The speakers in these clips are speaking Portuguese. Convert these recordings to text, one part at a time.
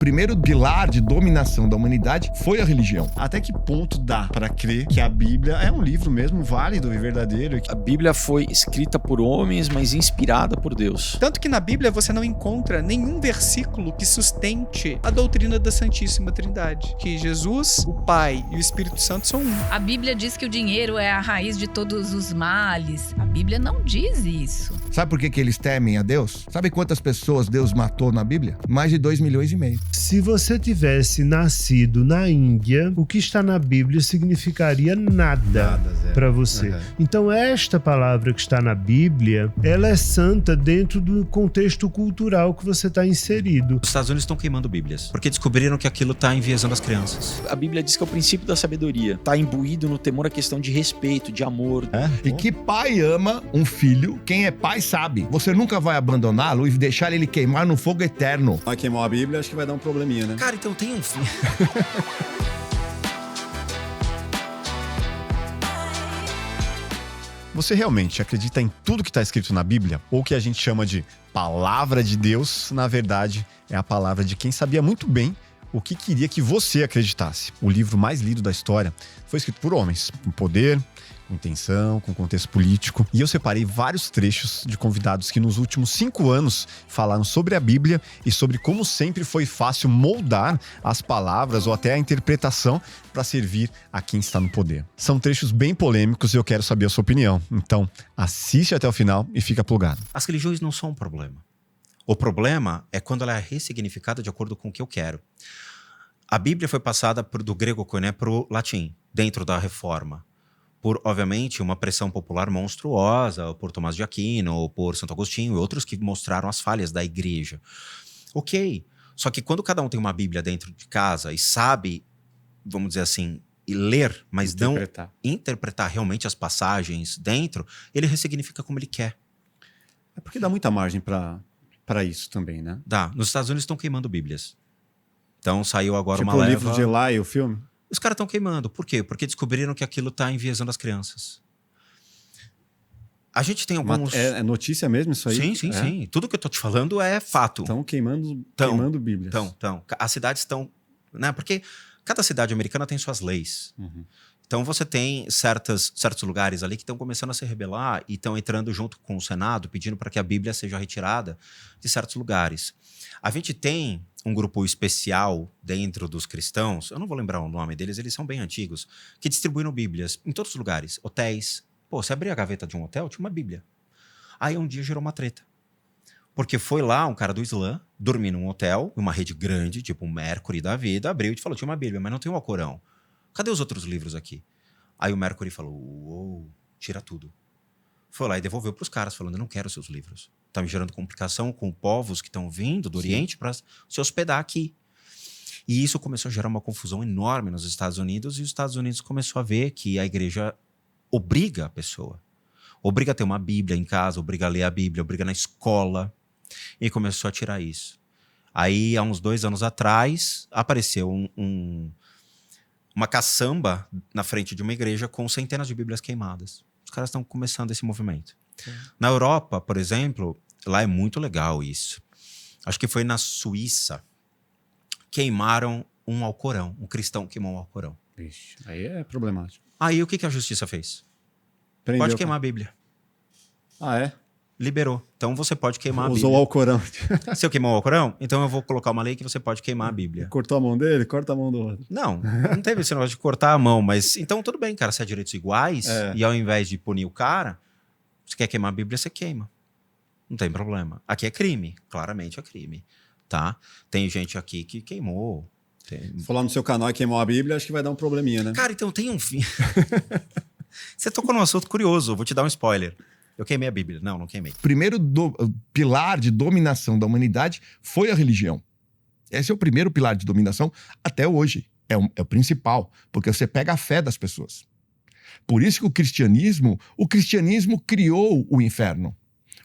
primeiro pilar de dominação da humanidade foi a religião. Até que ponto dá para crer que a Bíblia é um livro mesmo válido e verdadeiro? A Bíblia foi escrita por homens, mas inspirada por Deus. Tanto que na Bíblia você não encontra nenhum versículo que sustente a doutrina da Santíssima Trindade, que Jesus, o Pai e o Espírito Santo são um. A Bíblia diz que o dinheiro é a raiz de todos os males. A Bíblia não diz isso. Sabe por que eles temem a Deus? Sabe quantas pessoas Deus matou na Bíblia? Mais de 2,5 milhões. Se você tivesse nascido na Índia, o que está na Bíblia significaria nada para você. Uhum. Então esta palavra que está na Bíblia, ela é santa dentro do contexto cultural que você está inserido. Os Estados Unidos estão queimando bíblias, porque descobriram que aquilo está enviesando as crianças. A Bíblia diz que é o princípio da sabedoria. Está imbuído no temor a questão de respeito, de amor. E que pai ama um filho? Quem é pai sabe. Você nunca vai abandoná-lo e deixar ele queimar no fogo eterno. Vai queimar a Bíblia, acho que vai dar um probleminha, né? Cara, então tem um fim. Você realmente acredita em tudo que está escrito na Bíblia? Ou que a gente chama de palavra de Deus, na verdade, é a palavra de quem sabia muito bem o que queria que você acreditasse. O livro mais lido da história foi escrito por homens, com poder, com intenção, com contexto político. E eu separei vários trechos de convidados que nos últimos 5 anos falaram sobre a Bíblia e sobre como sempre foi fácil moldar as palavras ou até a interpretação para servir a quem está no poder. São trechos bem polêmicos e eu quero saber a sua opinião. Então, assiste até o final e fica plugado. As religiões não são um problema. O problema é quando ela é ressignificada de acordo com o que eu quero. A Bíblia foi passada do grego koiné para o latim, dentro da Reforma. Por, obviamente, uma pressão popular monstruosa, por Tomás de Aquino, ou por Santo Agostinho e outros que mostraram as falhas da igreja. Ok, só que quando cada um tem uma Bíblia dentro de casa e sabe, vamos dizer assim, e ler, mas não interpretar realmente as passagens dentro, ele ressignifica como ele quer. É porque dá muita margem para isso também, né? Dá. Nos Estados Unidos estão queimando Bíblias. Então saiu agora tipo uma leva... o livro de Eli, o filme? Os caras estão queimando. Por quê? Porque descobriram que aquilo está enviesando as crianças. A gente tem alguns... É notícia mesmo isso aí? Sim. Tudo que eu tô te falando é fato. Estão queimando Bíblias. Então. As cidades estão... Né? Porque cada cidade americana tem suas leis. Uhum. Então você tem certos lugares ali que estão começando a se rebelar e estão entrando junto com o Senado pedindo para que a Bíblia seja retirada de certos lugares. A gente tem um grupo especial dentro dos cristãos, eu não vou lembrar o nome deles, eles são bem antigos, que distribuíram Bíblias em todos os lugares, hotéis. Pô, você abria a gaveta de um hotel, tinha uma Bíblia. Aí um dia gerou uma treta. Porque foi lá um cara do Islã, dormir num hotel, uma rede grande, tipo um Mercury da vida, abriu e falou, tinha uma Bíblia, mas não tem o Alcorão. Cadê os outros livros aqui? Aí o Mercury falou, uou, tira tudo. Foi lá e devolveu para os caras, falando, eu não quero seus livros. Tá me gerando complicação com povos que estão vindo do Oriente para se hospedar aqui. E isso começou a gerar uma confusão enorme nos Estados Unidos, e os Estados Unidos começou a ver que a igreja obriga a pessoa. Obriga a ter uma Bíblia em casa, obriga a ler a Bíblia, obriga na escola. E começou a tirar isso. Aí, há uns 2 anos atrás, apareceu uma caçamba na frente de uma igreja com centenas de Bíblias queimadas. Os caras estão começando esse movimento. Na Europa, por exemplo, lá é muito legal isso. Acho que foi na Suíça. Queimaram um Alcorão. Um cristão queimou um Alcorão. Vixe, aí é problemático. Aí o que a justiça fez? Prendeu, pode queimar a Bíblia. Ah, é? Liberou. Então você pode queimar a Bíblia. Usou o Alcorão. Se eu queimar o Alcorão, então eu vou colocar uma lei que você pode queimar a Bíblia. Cortou a mão dele? Corta a mão do outro. Não teve esse negócio de cortar a mão, mas então tudo bem, cara, se é direitos iguais, e ao invés de punir o cara, você quer queimar a Bíblia, você queima. Não tem problema. Aqui é crime, claramente é crime, tá? Tem gente aqui que queimou. Se for lá no seu canal e queimou a Bíblia, acho que vai dar um probleminha, né? Cara, então tem um fim. Você tocou num assunto curioso, vou te dar um spoiler. Eu queimei a Bíblia. Não queimei. Primeiro pilar de dominação da humanidade foi a religião. Esse é o primeiro pilar de dominação até hoje. É o principal, porque você pega a fé das pessoas. Por isso que o cristianismo criou o inferno.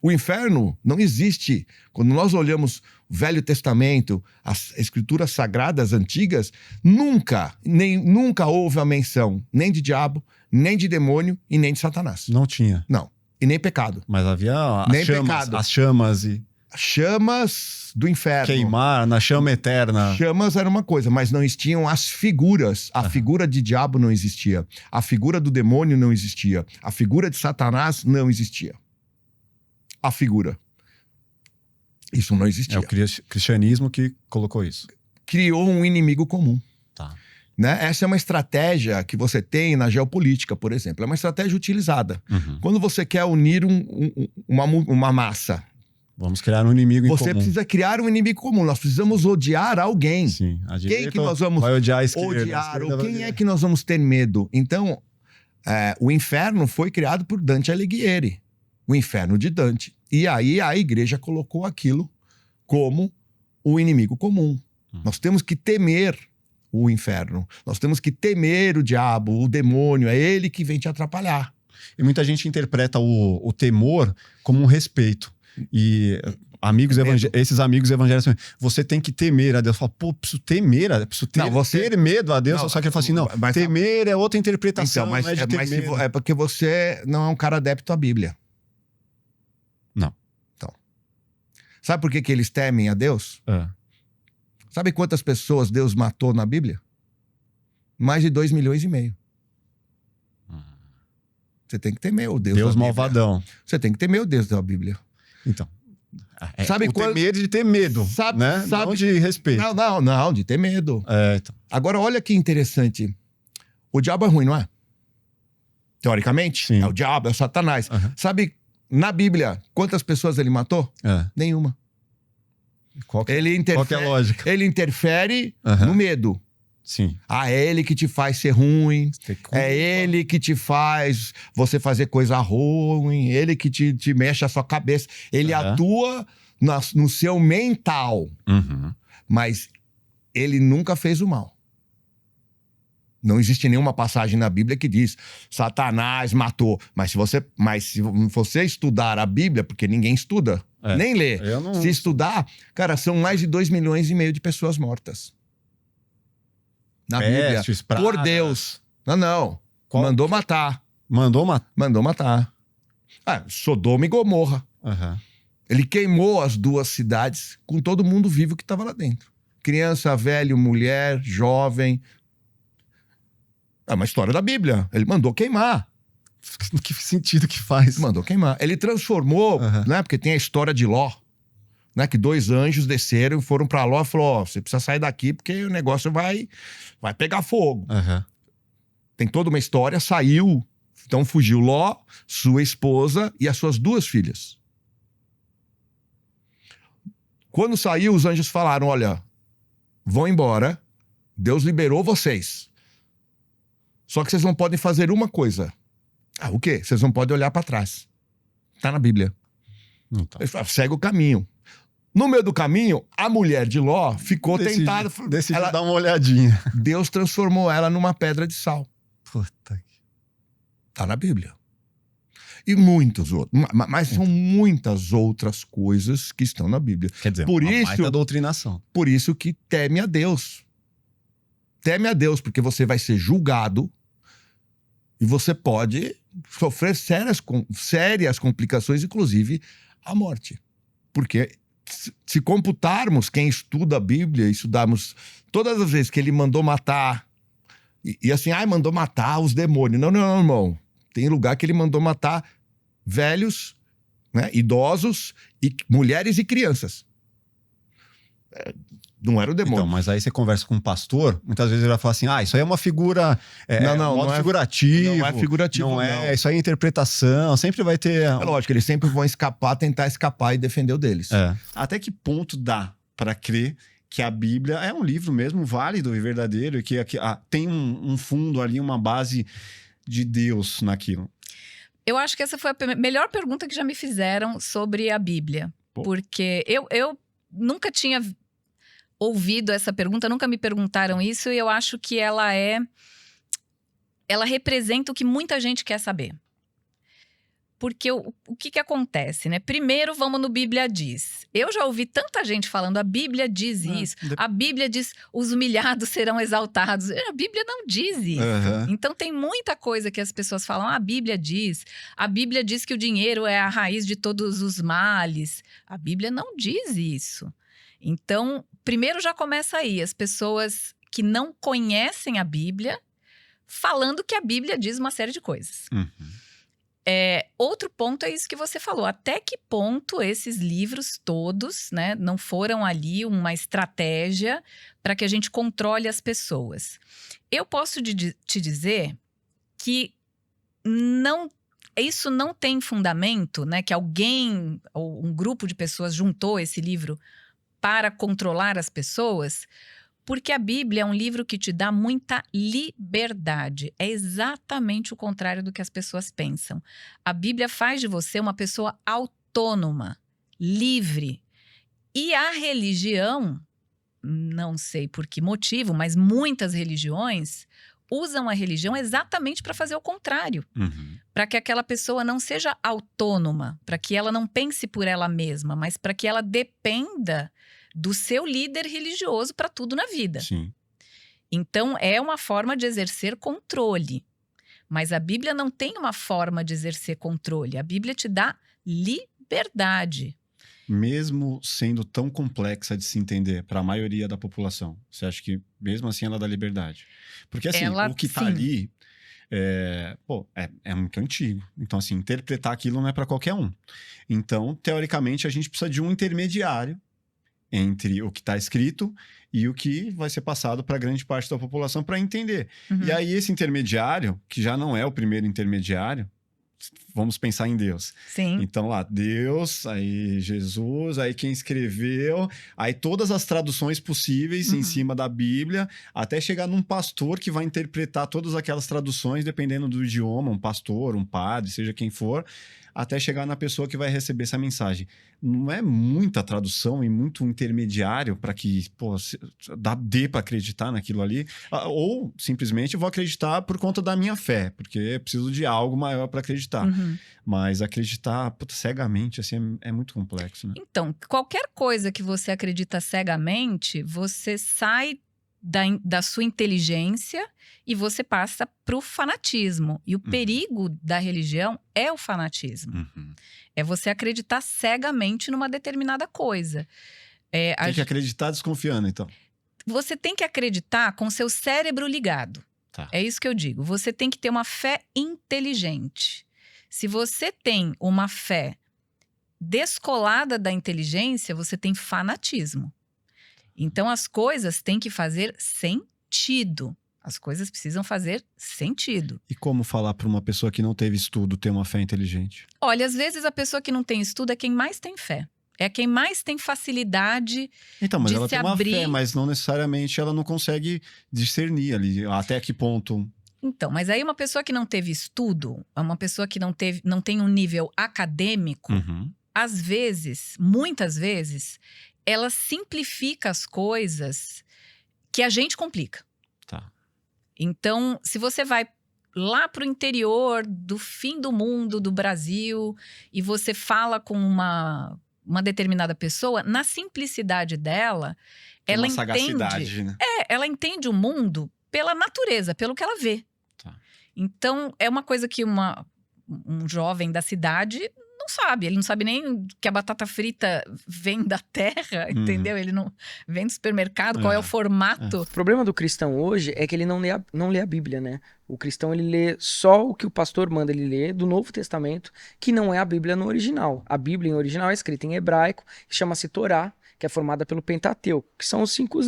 O inferno não existe. Quando nós olhamos o Velho Testamento, as escrituras sagradas antigas, nunca houve a menção nem de diabo, nem de demônio e nem de Satanás. Não tinha. Não. E nem pecado. Mas havia nem pecado. as chamas e... chamas do inferno. Queimar na chama eterna. Chamas era uma coisa, mas não existiam as figuras. A figura de diabo não existia. A figura do demônio não existia. A figura de Satanás não existia. A figura. Isso não existia. É o cristianismo que colocou isso. Criou um inimigo comum. Tá. Né? Essa é uma estratégia que você tem na geopolítica, por exemplo. É uma estratégia utilizada. Uhum. Quando você quer unir uma massa, Vamos criar um inimigo em você comum. precisa criar um inimigo comum. Nós precisamos odiar alguém. Sim. A Quem direita que nós vamos vai odiar a esquerda. odiar? A esquerda Ou vai quem odiar. é que nós vamos ter medo? Então, o inferno foi criado por Dante Alighieri. O inferno de Dante. E aí a igreja colocou aquilo como o inimigo comum. Nós temos que temer o inferno. Nós temos que temer o diabo, o demônio. É ele que vem te atrapalhar. E muita gente interpreta o temor como um respeito. E esses amigos evangélicos, você tem que temer a Deus. Fala, pô, preciso temer a Deus, preciso ter medo a Deus. Não, só que ele fala assim, não, mas- temer é outra interpretação, Então, mas, não é de ter mas medo. é porque você não é um cara adepto à Bíblia. Não. Então. Sabe por que eles temem a Deus? É. Sabe quantas pessoas Deus matou na Bíblia? Mais de 2,5 milhões. Você tem que temer o Deus Deus da Bíblia. malvadão. Você tem que temer o Deus da Bíblia. Então. Sabe o quando- temer de ter medo, Sabe- né? sabe- Não de respeito. Não, de ter medo. Então. Agora, olha que interessante. O diabo é ruim, não é? Teoricamente, Sim. é o diabo, é o Satanás. Uhum. Sabe, na Bíblia, quantas pessoas ele matou? É. Nenhuma. Qual que Ele é a interfere, lógica? ele interfere Uhum. no medo. Sim. É ele que te faz ser ruim. Tem que- É ele que te faz você fazer coisa ruim. Ele que te mexe a sua cabeça. Ele Uhum. atua no seu mental. Uhum. Mas ele nunca fez o mal. Não existe nenhuma passagem na Bíblia que diz Satanás matou. Mas se você estudar a Bíblia, porque ninguém estuda, nem lê. Eu não... Se estudar, cara, são mais de 2,5 milhões de pessoas mortas. Na Bíblia. Pestes, pragas. Por Deus. Não. Qual- Mandou matar. Mandou matar. Mandou matar. Sodoma e Gomorra. Uhum. Ele queimou as 2 cidades com todo mundo vivo que estava lá dentro. Criança, velho, mulher, jovem. É uma história da Bíblia. Ele mandou queimar. Que sentido que faz? Mandou queimar. Ele transformou, né? Porque tem a história de Ló. Né, que 2 anjos desceram e foram para Ló e falou: você precisa sair daqui porque o negócio vai pegar fogo. Uhum. Tem toda uma história, saiu. Então fugiu Ló, sua esposa e as suas 2 filhas. Quando saiu, os anjos falaram: olha, vão embora, Deus liberou vocês. Só que vocês não podem fazer uma coisa. O quê? Vocês não podem olhar para trás. Tá na Bíblia. Então. Ele fala, segue o caminho. No meio do caminho, a mulher de Ló ficou tentada. Decidiu dar uma olhadinha. Deus transformou ela numa pedra de sal. Puta. Tá na Bíblia. E muitos outros. Mas são muitas outras coisas que estão na Bíblia. Quer dizer, Por uma isso- baita doutrinação. Por isso que teme a Deus. Teme a Deus, porque você vai ser julgado e você pode sofrer sérias complicações, inclusive a morte. Porque se computarmos quem estuda a Bíblia, estudarmos todas as vezes que ele mandou matar, e assim, mandou matar os demônios. Não, irmão. Tem lugar que ele mandou matar velhos, né, idosos, e mulheres e crianças. Não era o demônio. Então, mas aí você conversa com um pastor, muitas vezes ele vai falar assim, isso aí é uma figura... modo figurativo. Não é figurativo, não é, isso aí é interpretação, sempre vai ter... É lógico, eles sempre vão tentar escapar e defender o deles. Até que ponto dá para crer que a Bíblia é um livro mesmo válido e verdadeiro e que tem um fundo ali, uma base de Deus naquilo? Eu acho que essa foi a melhor pergunta que já me fizeram sobre a Bíblia. Pô. Porque eu nunca tinha ouvido essa pergunta, nunca me perguntaram isso, e eu acho que ela representa o que muita gente quer saber. Porque o que acontece, né? Primeiro, vamos no Bíblia diz. Eu já ouvi tanta gente falando, a Bíblia diz isso. A Bíblia diz, os humilhados serão exaltados. A Bíblia não diz isso. Uhum. Então, tem muita coisa que as pessoas falam, a Bíblia diz. A Bíblia diz que o dinheiro é a raiz de todos os males. A Bíblia não diz isso. Então, primeiro já começa aí. As pessoas que não conhecem a Bíblia, falando que a Bíblia diz uma série de coisas. Uhum. Outro ponto é isso que você falou. Até que ponto esses livros todos, né, não foram ali uma estratégia para que a gente controle as pessoas? Eu posso te dizer que isso não tem fundamento, né, que alguém ou um grupo de pessoas juntou esse livro para controlar as pessoas, porque a Bíblia é um livro que te dá muita liberdade. É exatamente o contrário do que as pessoas pensam. A Bíblia faz de você uma pessoa autônoma, livre. E a religião, não sei por que motivo, mas muitas religiões usam a religião exatamente para fazer o contrário. Uhum. Para que aquela pessoa não seja autônoma, para que ela não pense por ela mesma, mas para que ela dependa do seu líder religioso para tudo na vida. Sim. Então, é uma forma de exercer controle. Mas a Bíblia não tem uma forma de exercer controle. A Bíblia te dá liberdade. Mesmo sendo tão complexa de se entender para a maioria da população, você acha que mesmo assim ela dá liberdade? Porque assim, o que está ali é muito antigo. Então, assim, interpretar aquilo não é para qualquer um. Então, teoricamente, a gente precisa de um intermediário entre o que está escrito e o que vai ser passado para grande parte da população para entender. Uhum. E aí esse intermediário, que já não é o primeiro intermediário, vamos pensar em Deus. Sim. Então lá, Deus, aí Jesus, aí quem escreveu, aí todas as traduções possíveis em cima da Bíblia, até chegar num pastor que vai interpretar todas aquelas traduções, dependendo do idioma, um pastor, um padre, seja quem for, até chegar na pessoa que vai receber essa mensagem. Não é muita tradução e muito intermediário para que dê para acreditar naquilo ali? Ou simplesmente vou acreditar por conta da minha fé, porque preciso de algo maior para acreditar. Uhum. Mas acreditar cegamente assim, é muito complexo, né? Então, qualquer coisa que você acredita cegamente, você sai da sua inteligência e você passa para o fanatismo. E o perigo da religião é o fanatismo. Uhum. É você acreditar cegamente numa determinada coisa. Tem que acreditar desconfiando, então. Você tem que acreditar com seu cérebro ligado. Tá. É isso que eu digo. Você tem que ter uma fé inteligente. Se você tem uma fé descolada da inteligência, você tem fanatismo. Então, as coisas têm que fazer sentido. As coisas precisam fazer sentido. E como falar para uma pessoa que não teve estudo ter uma fé inteligente? Olha, às vezes a pessoa que não tem estudo é quem mais tem fé. É quem mais tem facilidade então, mas de ela se tem uma abrir. fé, mas não necessariamente ela não consegue discernir ali até que ponto. Então, mas aí uma pessoa que não teve estudo, uma pessoa que não tem um nível acadêmico, às vezes, muitas vezes, ela simplifica as coisas que a gente complica. Tá. Então, se você vai lá para o interior do fim do mundo, do Brasil, e você fala com uma determinada pessoa, na simplicidade dela, Tem ela uma sagacidade, entende. né? Ela entende o mundo pela natureza, pelo que ela vê. Tá. Então, é uma coisa que um jovem da cidade não sabe. Ele não sabe nem que a batata frita vem da terra, entendeu? Ele não vem do supermercado, qual é o formato. O problema do cristão hoje é que ele não lê a Bíblia, né? O cristão, ele lê só o que o pastor manda ele ler do Novo Testamento, que não é a Bíblia no original. A Bíblia em original é escrita em hebraico, chama-se Torá, que é formada pelo Pentateuco, que são os cinco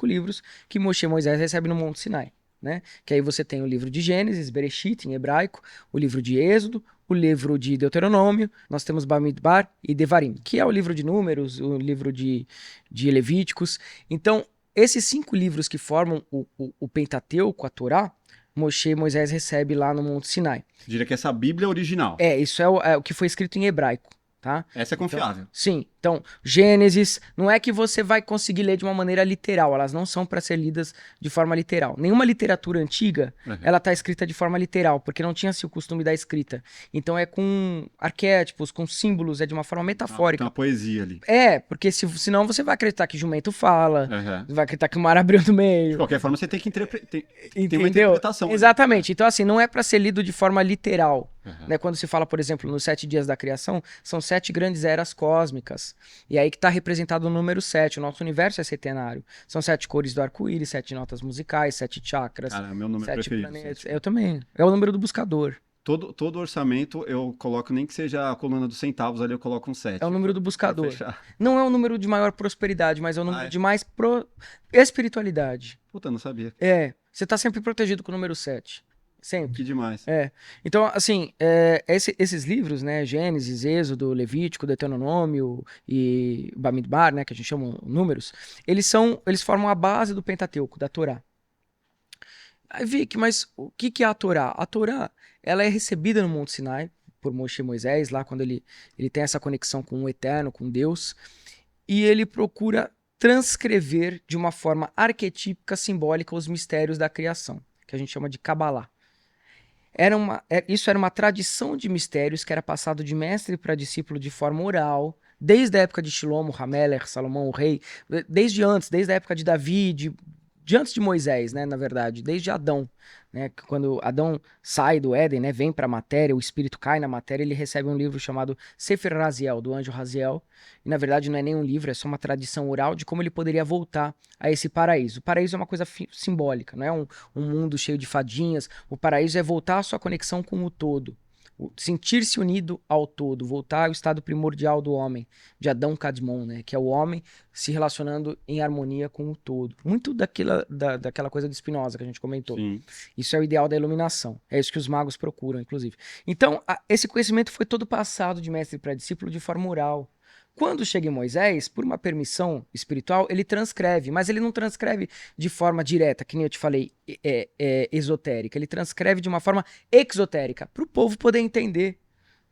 livros que Moisés recebe no Monte Sinai, né? Que aí você tem o livro de Gênesis, Bereshit, em hebraico, o livro de Êxodo, o livro de Deuteronômio, nós temos Bamidbar e Devarim, que é o livro de Números, o livro de Levíticos. Então, esses 5 livros que formam o Pentateuco, a Torá, Moisés recebe lá no Monte Sinai. Diria que essa Bíblia é original. Isso é o que foi escrito em hebraico, tá? Essa é confiável. Sim. Então, Gênesis, não é que você vai conseguir ler de uma maneira literal, elas não são para ser lidas de forma literal. Nenhuma literatura antiga, ela tá escrita de forma literal, porque não tinha-se o costume da escrita. Então é com arquétipos, com símbolos, é de uma forma metafórica. Tem uma poesia ali. Porque senão você vai acreditar que jumento fala, Uhum. vai acreditar que o mar abriu no meio. De qualquer forma, você tem que interpretar. Tem uma Entendeu? interpretação. ali. Exatamente. Então, assim, não é para ser lido de forma literal. Né? Quando se fala, por exemplo, nos 7 dias da criação, são 7 grandes eras cósmicas. E aí que está representado o número 7. O nosso universo é setenário. São 7 cores do arco-íris, 7 notas musicais, 7 chakras. Cara, é meu número 7 preferido. planetas. Eu também. É o número do buscador. Todo orçamento eu coloco, nem que seja a coluna dos centavos ali, eu coloco um 7. É o número do buscador. Fechar. Não é o número de maior prosperidade, mas é o número de mais espiritualidade. Puta, não sabia. Você tá sempre protegido com o número 7. Sempre. Que demais. Então, assim, esses livros, né, Gênesis, Êxodo, Levítico, Deuteronômio e Bamidbar, né, que a gente chama números, eles formam a base do Pentateuco, da Torá. Aí, Vic, mas o que é a Torá? A Torá, ela é recebida no Monte Sinai por Moisés, lá quando ele tem essa conexão com o Eterno, com Deus, e ele procura transcrever de uma forma arquetípica, simbólica, os mistérios da criação, que a gente chama de Kabbalah. Isso era uma tradição de mistérios que era passado de mestre para discípulo de forma oral, desde a época de Shilomo, Hameler, Salomão, o rei, desde a época de Davi, de antes de Moisés, né, na verdade, desde Adão, né, quando Adão sai do Éden, né, vem para a matéria, o espírito cai na matéria, ele recebe um livro chamado Sefer Raziel, do anjo Raziel, e na verdade não é nem um livro, é só uma tradição oral de como ele poderia voltar a esse paraíso. O paraíso é uma coisa simbólica, não é um mundo cheio de fadinhas, o paraíso é voltar à sua conexão com o todo. Sentir-se unido ao todo, voltar ao estado primordial do homem, de Adão Kadmon, né? Que é o homem se relacionando em harmonia com o todo. Muito daquela coisa de Spinoza que a gente comentou. Sim. Isso é o ideal da iluminação. É isso que os magos procuram, inclusive. Então, esse conhecimento foi todo passado de mestre para discípulo de forma oral. Quando chega em Moisés, por uma permissão espiritual, ele transcreve, mas ele não transcreve de forma direta, que nem eu te falei, esotérica. Ele transcreve de uma forma exotérica, para o povo poder entender.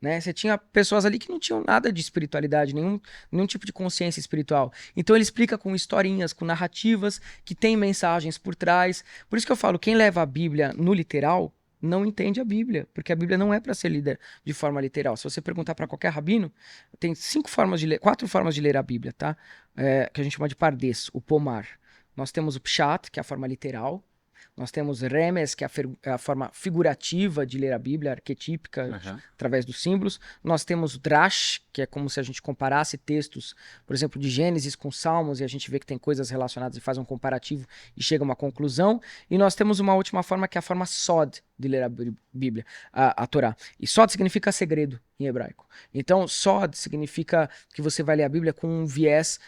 Né? Você tinha pessoas ali que não tinham nada de espiritualidade, nenhum tipo de consciência espiritual. Então ele explica com historinhas, com narrativas, que tem mensagens por trás. Por isso que eu falo, quem leva a Bíblia no literal não entende a Bíblia, porque a Bíblia não é para ser lida de forma literal. Se você perguntar para qualquer rabino, tem 4 formas de ler a Bíblia, tá? Que a gente chama de pardes, o pomar. Nós temos o pshat, que é a forma literal. Nós temos remes, que é a forma figurativa de ler a Bíblia, arquetípica, através dos símbolos. Nós temos o drash, que é como se a gente comparasse textos, por exemplo, de Gênesis com Salmos, e a gente vê que tem coisas relacionadas e faz um comparativo e chega a uma conclusão. E nós temos uma última forma, que é a forma sod de ler a Bíblia, a Torá. E sod significa segredo em hebraico. Então, sod significa que você vai ler a Bíblia com um viés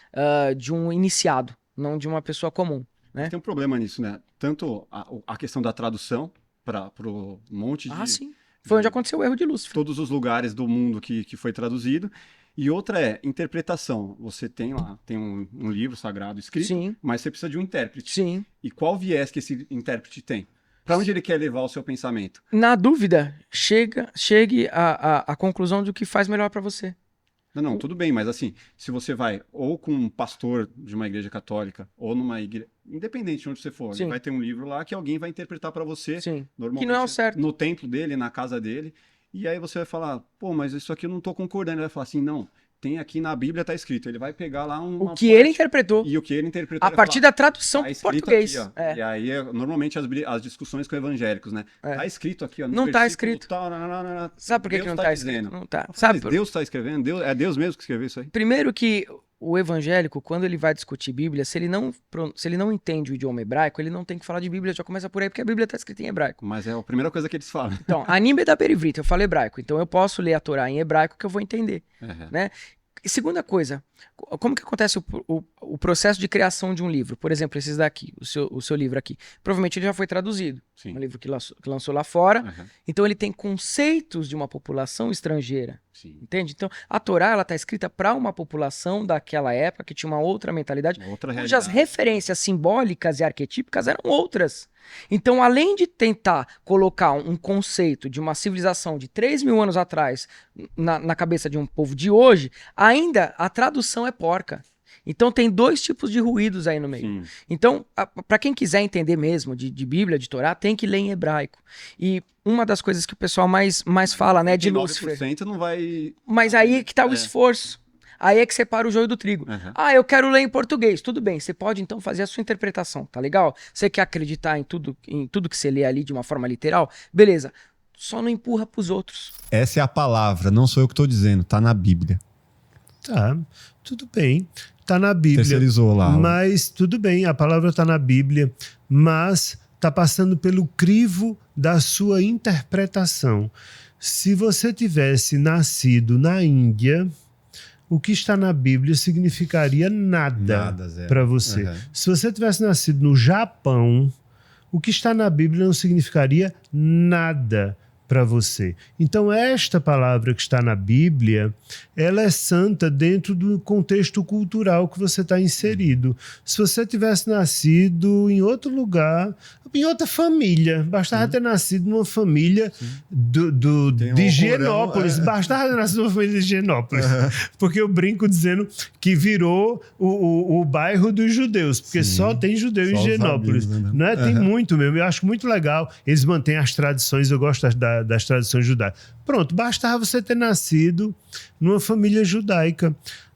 de um iniciado, não de uma pessoa comum. Né? Tem um problema nisso, né? Tanto a questão da tradução para o monte de... sim. Foi onde aconteceu o erro de Lúcifer. Todos os lugares do mundo que foi traduzido. E outra é interpretação. Você tem lá, tem um livro sagrado escrito, Sim. mas você precisa de um intérprete. Sim. E qual viés que esse intérprete tem? Para onde ele quer levar o seu pensamento? Na dúvida, chegue à conclusão do que faz melhor para você. Não, tudo bem, mas assim, se você vai ou com um pastor de uma igreja católica, ou numa igreja, independente de onde você for, ele vai ter um livro lá que alguém vai interpretar para você, normalmente que não é o certo. No templo dele, na casa dele, e aí você vai falar, pô, mas isso aqui eu não tô concordando. Ele vai falar assim, não, tem aqui na Bíblia, tá escrito. Ele vai pegar lá o que ele interpretou. E o que ele interpretou. A partir da tradução tá para português. Aqui, E aí, normalmente, as discussões com evangélicos, né? Tá escrito aqui, ó. Não tá escrito. Sabe por que não tá escrito? Não tá. Sabe? Deus tá escrevendo? É Deus mesmo que escreveu isso aí? Primeiro que o evangélico, quando ele vai discutir Bíblia, se ele não entende o idioma hebraico, ele não tem que falar de Bíblia, já começa por aí, porque a Bíblia está escrita em hebraico. Mas é a primeira coisa que eles falam. Então, anime da perivrita, eu falo hebraico, então eu posso ler a Torá em hebraico que eu vou entender, né? E segunda coisa, como que acontece o processo de criação de um livro? Por exemplo, esses daqui, o seu livro aqui. Provavelmente ele já foi traduzido. Sim. Um livro que lançou lá fora. Então ele tem conceitos de uma população estrangeira. Sim. Entende? Então a Torá ela está escrita para uma população daquela época que tinha uma outra mentalidade, outra cujas referências simbólicas e arquetípicas eram outras. Então, além de tentar colocar um conceito de uma civilização de 3.000 anos atrás na cabeça de um povo de hoje, ainda a tradução é porca. Então tem 2 tipos de ruídos aí no meio. Sim. Então, para quem quiser entender mesmo de Bíblia, de Torá, tem que ler em hebraico. E uma das coisas que o pessoal mais fala, né, de Lúcifer. 9% não vai... Mas aí que tá o esforço. Aí é que separa o joio do trigo. Uhum. Ah, eu quero ler em português. Tudo bem, você pode então fazer a sua interpretação, tá legal? Você quer acreditar em tudo que você lê ali de uma forma literal? Beleza. Só não empurra pros outros. Essa é a palavra, não sou eu que estou dizendo, tá na Bíblia. Tá, tudo bem. Tá na Bíblia. Terceirizou lá. Mas tudo bem, a palavra tá na Bíblia, mas tá passando pelo crivo da sua interpretação. Se você tivesse nascido na Índia, o que está na Bíblia significaria nada para você. Uhum. Se você tivesse nascido no Japão, o que está na Bíblia não significaria nada para você. Então, esta palavra que está na Bíblia, ela é santa dentro do contexto cultural que você está inserido. Se você tivesse nascido em outro lugar, em outra família, bastava ter nascido numa família de Higienópolis, bastava ter nascido numa família de Higienópolis, porque eu brinco dizendo que virou o bairro dos judeus, porque só tem judeu em Higienópolis. Não é? Tem muito mesmo, eu acho muito legal, eles mantêm as tradições, eu gosto das tradições judaicas. Pronto, bastava você ter nascido numa família judaica.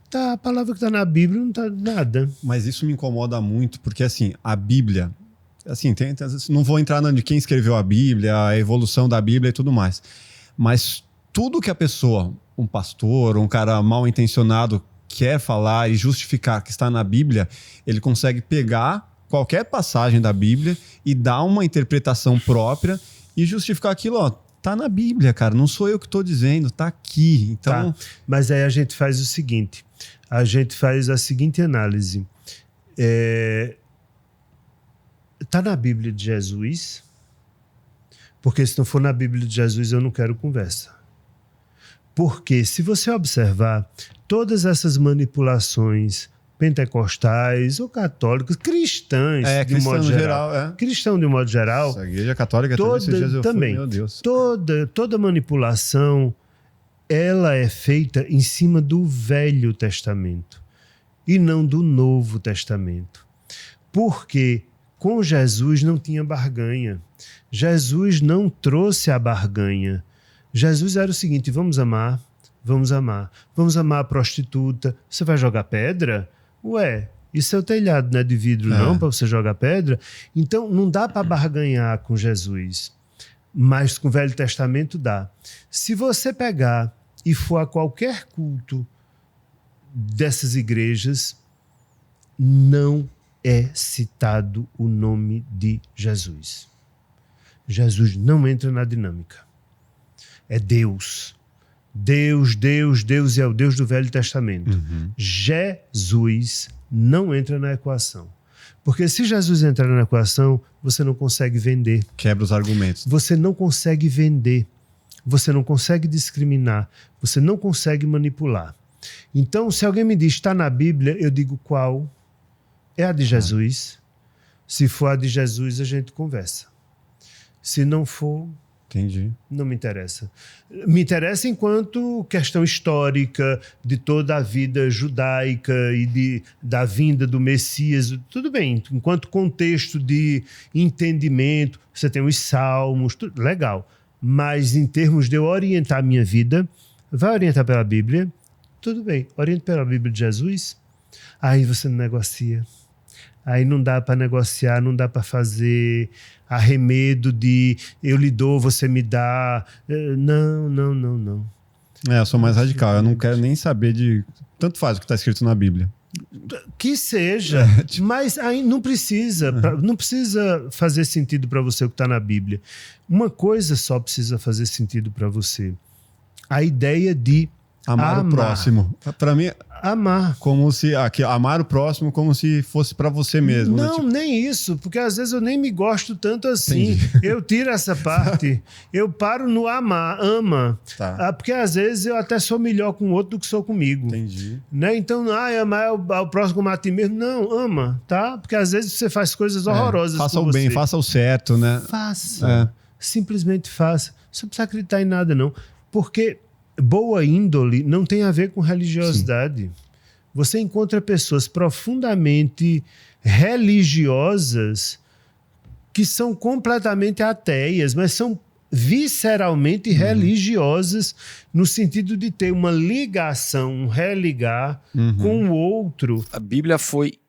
Tá, a palavra que está na Bíblia não está nada. Mas isso me incomoda muito, porque assim, a Bíblia, assim, não vou entrar de quem escreveu a Bíblia, a evolução da Bíblia e tudo mais, mas tudo que a pessoa, um pastor, um cara mal intencionado quer falar e justificar que está na Bíblia, ele consegue pegar qualquer passagem da Bíblia e dar uma interpretação própria e justificar aquilo, ó, tá na Bíblia, cara, não sou eu que estou dizendo, tá aqui. Então, mas aí a gente faz o seguinte, a gente faz a seguinte análise. Tá na Bíblia de Jesus? Porque se não for na Bíblia de Jesus, eu não quero conversa. Porque se você observar todas essas manipulações pentecostais ou católicos, cristãs, de um modo geral. Cristão, de um modo geral. A Igreja Católica também, meu Deus. Toda manipulação, ela é feita em cima do Velho Testamento e não do Novo Testamento. Porque com Jesus não tinha barganha. Jesus não trouxe a barganha. Jesus era o seguinte, vamos amar. Vamos amar a prostituta. Você vai jogar pedra? Ué, isso é o telhado, não é de vidro não, para você jogar pedra? Então, não dá para barganhar com Jesus. Mas com o Velho Testamento dá. Se você pegar e for a qualquer culto dessas igrejas, não é citado o nome de Jesus. Jesus não entra na dinâmica. É Deus. Deus e é o Deus do Velho Testamento. Uhum. Jesus não entra na equação. Porque se Jesus entrar na equação, você não consegue vender. Quebra os argumentos. Você não consegue vender. Você não consegue discriminar. Você não consegue manipular. Então, se alguém me diz, está na Bíblia, eu digo qual? É a de Jesus. Se for a de Jesus, a gente conversa. Se não for... Entendi. Não me interessa. Me interessa enquanto questão histórica de toda a vida judaica e da vinda do Messias. Tudo bem, enquanto contexto de entendimento, você tem os salmos, tudo legal. Mas em termos de eu orientar a minha vida, vai orientar pela Bíblia? Tudo bem. Orienta pela Bíblia de Jesus? Aí você não negocia. Aí não dá para negociar, não dá para fazer arremedo de eu lhe dou, você me dá. Não. Eu sou mais radical. Eu não quero nem saber de... Tanto faz o que está escrito na Bíblia. Que seja, mas aí não precisa fazer sentido para você o que está na Bíblia. Uma coisa só precisa fazer sentido para você. A ideia de Amar o próximo. Para mim, amar. Como se amar o próximo como se fosse para você mesmo. Não, né? Tipo... nem isso, porque às vezes eu nem me gosto tanto assim. Entendi. Eu tiro essa parte, eu paro no ama. Tá. Porque às vezes eu até sou melhor com o outro do que sou comigo. Entendi. Né? Então, amar o próximo como a ti mesmo. Não, ama, tá? Porque às vezes você faz coisas horrorosas. Faça com o bem, você. faça o certo, né? Faça. Simplesmente faça. Você não precisa acreditar em nada, não. Porque boa índole não tem a ver com religiosidade. Sim. Você encontra pessoas profundamente religiosas que são completamente ateias, mas são visceralmente religiosas no sentido de ter uma ligação, um religar com o outro. A Bíblia foi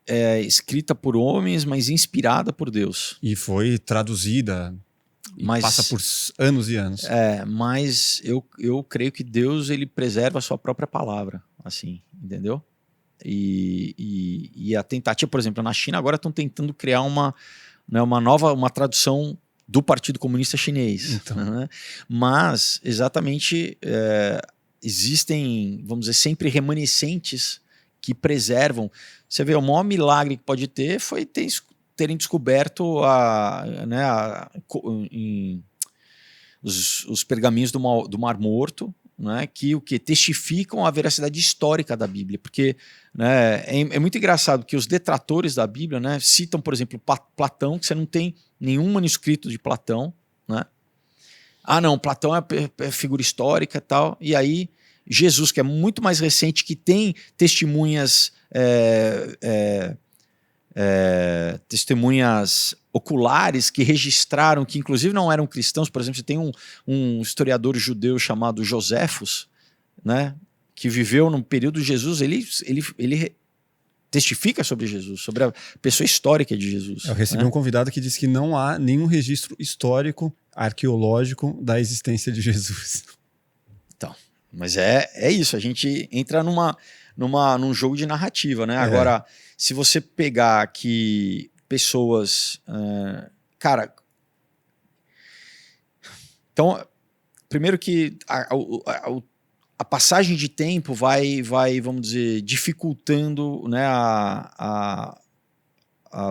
escrita por homens, mas inspirada por Deus. E foi traduzida... Mas, passa por anos e anos. Mas eu creio que Deus ele preserva a sua própria palavra, assim, entendeu? E a tentativa, por exemplo, na China agora estão tentando criar uma tradução do Partido Comunista Chinês. Então. Né? Mas, exatamente, existem, vamos dizer, sempre remanescentes que preservam. Você vê, o maior milagre que pode ter foi terem descoberto os pergaminhos do Mar Morto, né, que testificam a veracidade histórica da Bíblia. Porque, né, é muito engraçado que os detratores da Bíblia, né, citam, por exemplo, Platão, que você não tem nenhum manuscrito de Platão. Né? Não, Platão é figura histórica e tal. E aí, Jesus, que é muito mais recente, que tem testemunhas... testemunhas oculares que registraram, que inclusive não eram cristãos. Por exemplo, você tem um historiador judeu chamado Joséfos, né, que viveu no período de Jesus. Ele testifica sobre Jesus, sobre a pessoa histórica de Jesus. Eu recebi um convidado que disse que não há nenhum registro histórico, arqueológico da existência de Jesus. Então, mas é isso, a gente entra num jogo de narrativa, né? Agora, se você pegar que pessoas... cara... Então, primeiro que a passagem de tempo vai, vamos dizer, dificultando, né, a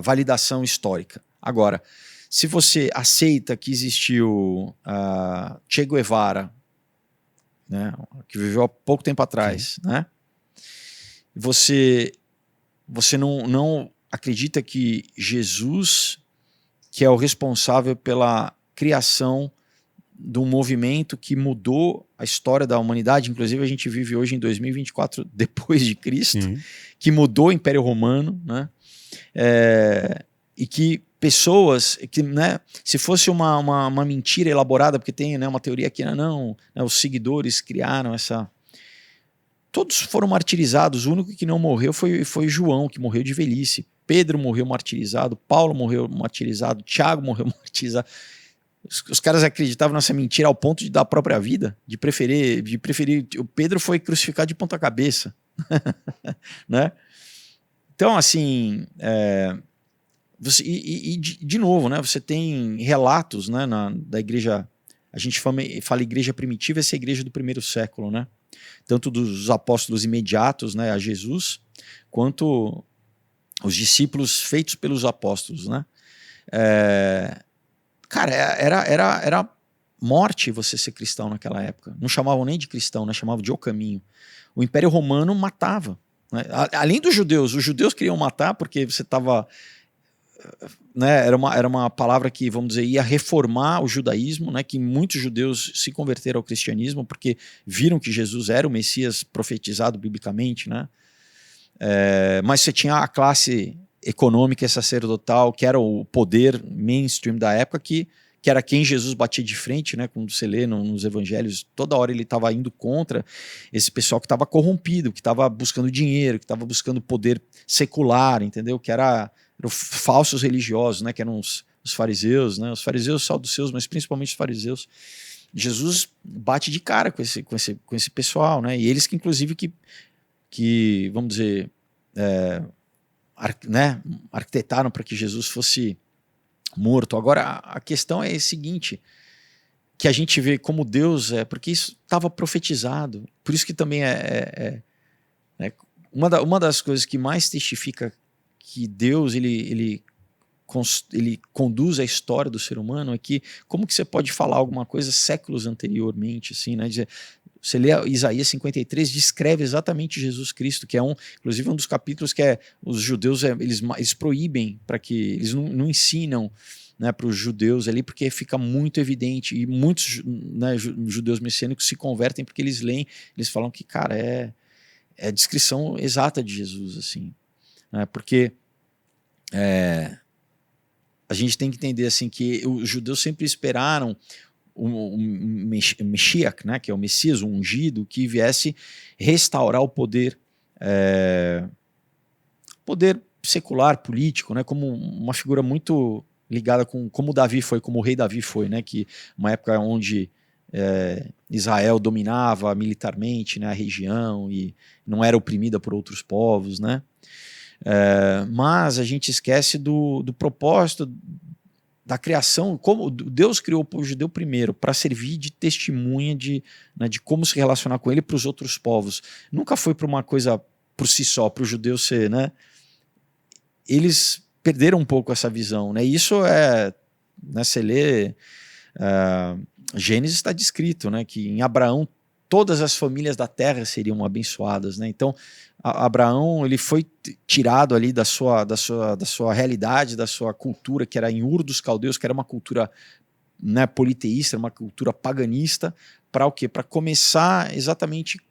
validação histórica. Agora, se você aceita que existiu Che Guevara, né, que viveu há pouco tempo atrás, né? Você não acredita que Jesus, que é o responsável pela criação de um movimento que mudou a história da humanidade, inclusive a gente vive hoje em 2024 depois de Cristo, que mudou o Império Romano, né? E que pessoas, que, né, se fosse uma mentira elaborada, porque tem, né, uma teoria que não, né, os seguidores criaram essa... Todos foram martirizados, o único que não morreu foi João, que morreu de velhice. Pedro morreu martirizado, Paulo morreu martirizado, Tiago morreu martirizado. Os caras acreditavam nessa mentira ao ponto de dar a própria vida, de preferir. O Pedro foi crucificado de ponta cabeça. Né? Então, assim, de novo, né, você tem relatos, né, da igreja, a gente fala igreja primitiva, essa é a igreja do primeiro século, né? Tanto dos apóstolos imediatos, né, a Jesus, quanto os discípulos feitos pelos apóstolos, né? Cara, era morte você ser cristão naquela época. Não chamavam nem de cristão, né? Chamavam de o caminho. O Império Romano matava. Né? Além dos judeus, os judeus queriam matar porque você estava... Né? Era uma palavra que, vamos dizer, ia reformar o judaísmo, né? Que muitos judeus se converteram ao cristianismo porque viram que Jesus era o Messias profetizado biblicamente, né? Mas você tinha a classe econômica e sacerdotal, que era o poder mainstream da época, que era quem Jesus batia de frente, né? Quando você lê nos evangelhos, toda hora ele estava indo contra esse pessoal que estava corrompido, que estava buscando dinheiro, que estava buscando poder secular, entendeu? Que eram falsos religiosos, né? Que eram os fariseus, né? Os fariseus saduceus, mas principalmente os fariseus. Jesus bate de cara com esse pessoal, né? E eles que, inclusive, que vamos dizer, né, arquitetaram para que Jesus fosse morto. Agora, a questão é a seguinte: que a gente vê como Deus porque isso estava profetizado. Por isso que também uma das coisas que mais testifica que Deus ele conduz a história do ser humano é que como que você pode falar alguma coisa séculos anteriormente, assim, né? Você lê Isaías 53, descreve exatamente Jesus Cristo, que inclusive um dos capítulos que os judeus eles proíbem para que eles não ensinam, né, para os judeus ali, porque fica muito evidente, e muitos, né, judeus messiânicos se convertem porque eles leem, eles falam que, cara, é a descrição exata de Jesus, assim, né, porque a gente tem que entender assim que os judeus sempre esperaram o Meshiach, né, que é o Messias, o ungido, que viesse restaurar o poder secular, político, né, como uma figura muito ligada com como Davi foi, como o rei Davi foi, né, que uma época onde Israel dominava militarmente, né, a região e não era oprimida por outros povos, né. Mas a gente esquece do propósito da criação, como Deus criou o povo judeu primeiro para servir de testemunha de como se relacionar com ele para os outros povos. Nunca foi para uma coisa por si só, para o judeu ser, né? Eles perderam um pouco essa visão, né? Isso né, você lê Gênesis, está descrito, né, que em Abraão todas as famílias da terra seriam abençoadas, né? Então Abraão ele foi tirado ali da sua realidade, da sua cultura, que era em Ur dos Caldeus, que era uma cultura, né, politeísta, uma cultura paganista, para o quê? Para começar exatamente.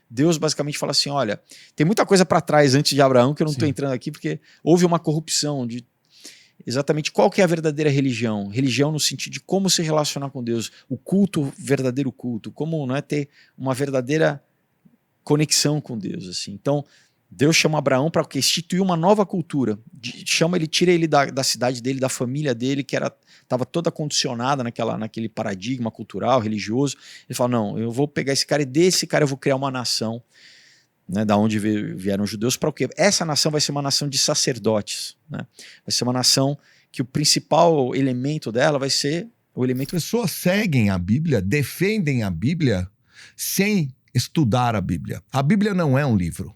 Deus basicamente fala assim: olha, tem muita coisa para trás antes de Abraão que eu não estou entrando aqui, porque houve uma corrupção de exatamente qual que é a verdadeira religião. Religião no sentido de como se relacionar com Deus, o culto, verdadeiro culto, como, não é, ter uma verdadeira conexão com Deus, assim. Então, Deus chama Abraão para instituir uma nova cultura. Tira ele da cidade dele, da família dele, que estava toda condicionada naquele paradigma cultural, religioso. Ele fala: não, eu vou pegar esse cara e desse cara eu vou criar uma nação, né, da onde vieram os judeus, para o quê? Essa nação vai ser uma nação de sacerdotes, né? Vai ser uma nação que o principal elemento dela vai ser o elemento... As pessoas seguem a Bíblia, defendem a Bíblia sem estudar a Bíblia. A Bíblia não é um livro.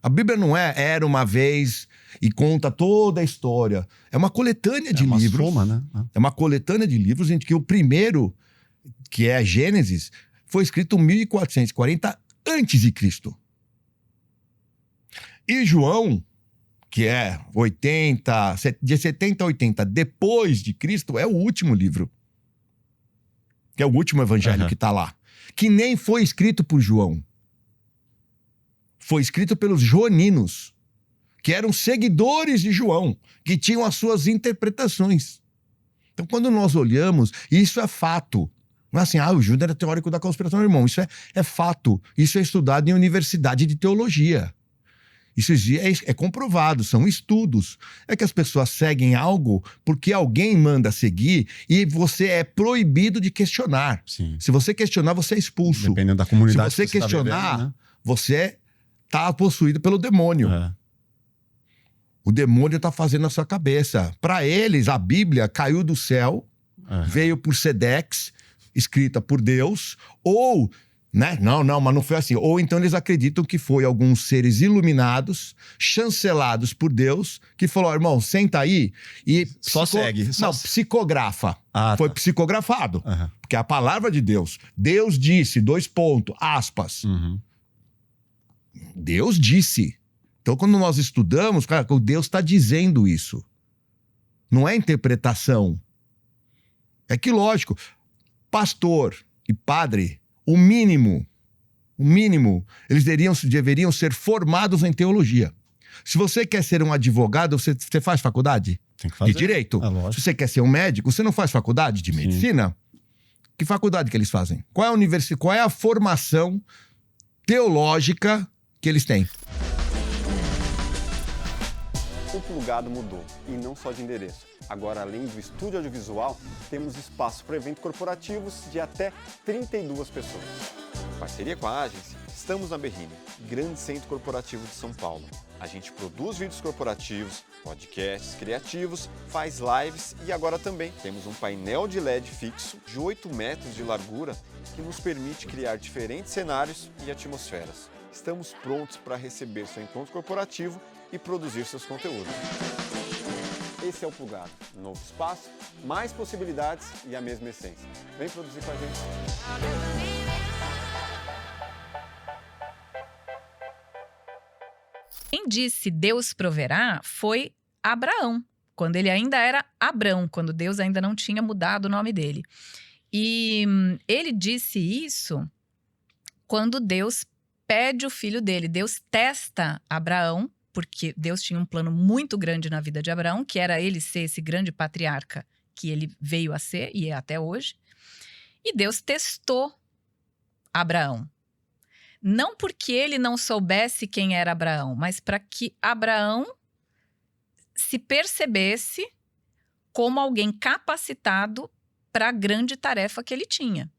A Bíblia não era uma vez e conta toda a história. É uma coletânea de livros. Soma, né? É uma coletânea de livros em que o primeiro, que é Gênesis, foi escrito em 1440 a.C. E João, que é de 70 a 80 depois de Cristo, é o último livro. Que é o último evangelho que está lá. Que nem foi escrito por João. Foi escrito pelos joaninos, que eram seguidores de João, que tinham as suas interpretações. Então, quando nós olhamos, isso é fato. Não é assim, o Júnior era teórico da conspiração, irmão. Isso é fato. Isso é estudado em universidade de teologia. Isso é comprovado, são estudos. É que as pessoas seguem algo porque alguém manda seguir e você é proibido de questionar. Sim. Se você questionar, você é expulso. Dependendo da comunidade. Se você questionar, tá vivendo, né? Você está possuído pelo demônio. O demônio está fazendo a sua cabeça. Para eles, a Bíblia caiu do céu, veio por Sedex, escrita por Deus, ou... né? Não, mas não foi assim. Ou então eles acreditam que foi alguns seres iluminados, chancelados por Deus, que falou: irmão, senta aí e... Só segue. Psicografa. Foi psicografado. Porque é a palavra de Deus. Deus disse, aspas. Deus disse. Então, quando nós estudamos, cara, o Deus está dizendo isso. Não é interpretação. É que, lógico, pastor e padre... O mínimo, eles deveriam ser formados em teologia. Se você quer ser um advogado, você faz faculdade? Tem que fazer. De direito. Se você quer ser um médico, você não faz faculdade de medicina? Que faculdade que eles fazem? Qual é a formação teológica que eles têm? O Plugado mudou, e não só de endereço. Agora, além do estúdio audiovisual, temos espaço para eventos corporativos de até 32 pessoas. Em parceria com a Agency, estamos na Berrini, grande centro corporativo de São Paulo. A gente produz vídeos corporativos, podcasts criativos, faz lives e agora também temos um painel de LED fixo de 8 metros de largura que nos permite criar diferentes cenários e atmosferas. Estamos prontos para receber seu encontro corporativo e produzir seus conteúdos. Esse é o Plugado, um novo espaço, mais possibilidades e a mesma essência. Vem produzir com a gente. Quem disse Deus proverá foi Abraão, quando ele ainda era Abrão, quando Deus ainda não tinha mudado o nome dele. E ele disse isso quando Deus pede o filho dele. Deus testa Abraão, porque Deus tinha um plano muito grande na vida de Abraão, que era ele ser esse grande patriarca que ele veio a ser e é até hoje. E Deus testou Abraão. Não porque ele não soubesse quem era Abraão, mas para que Abraão se percebesse como alguém capacitado para a grande tarefa que ele tinha.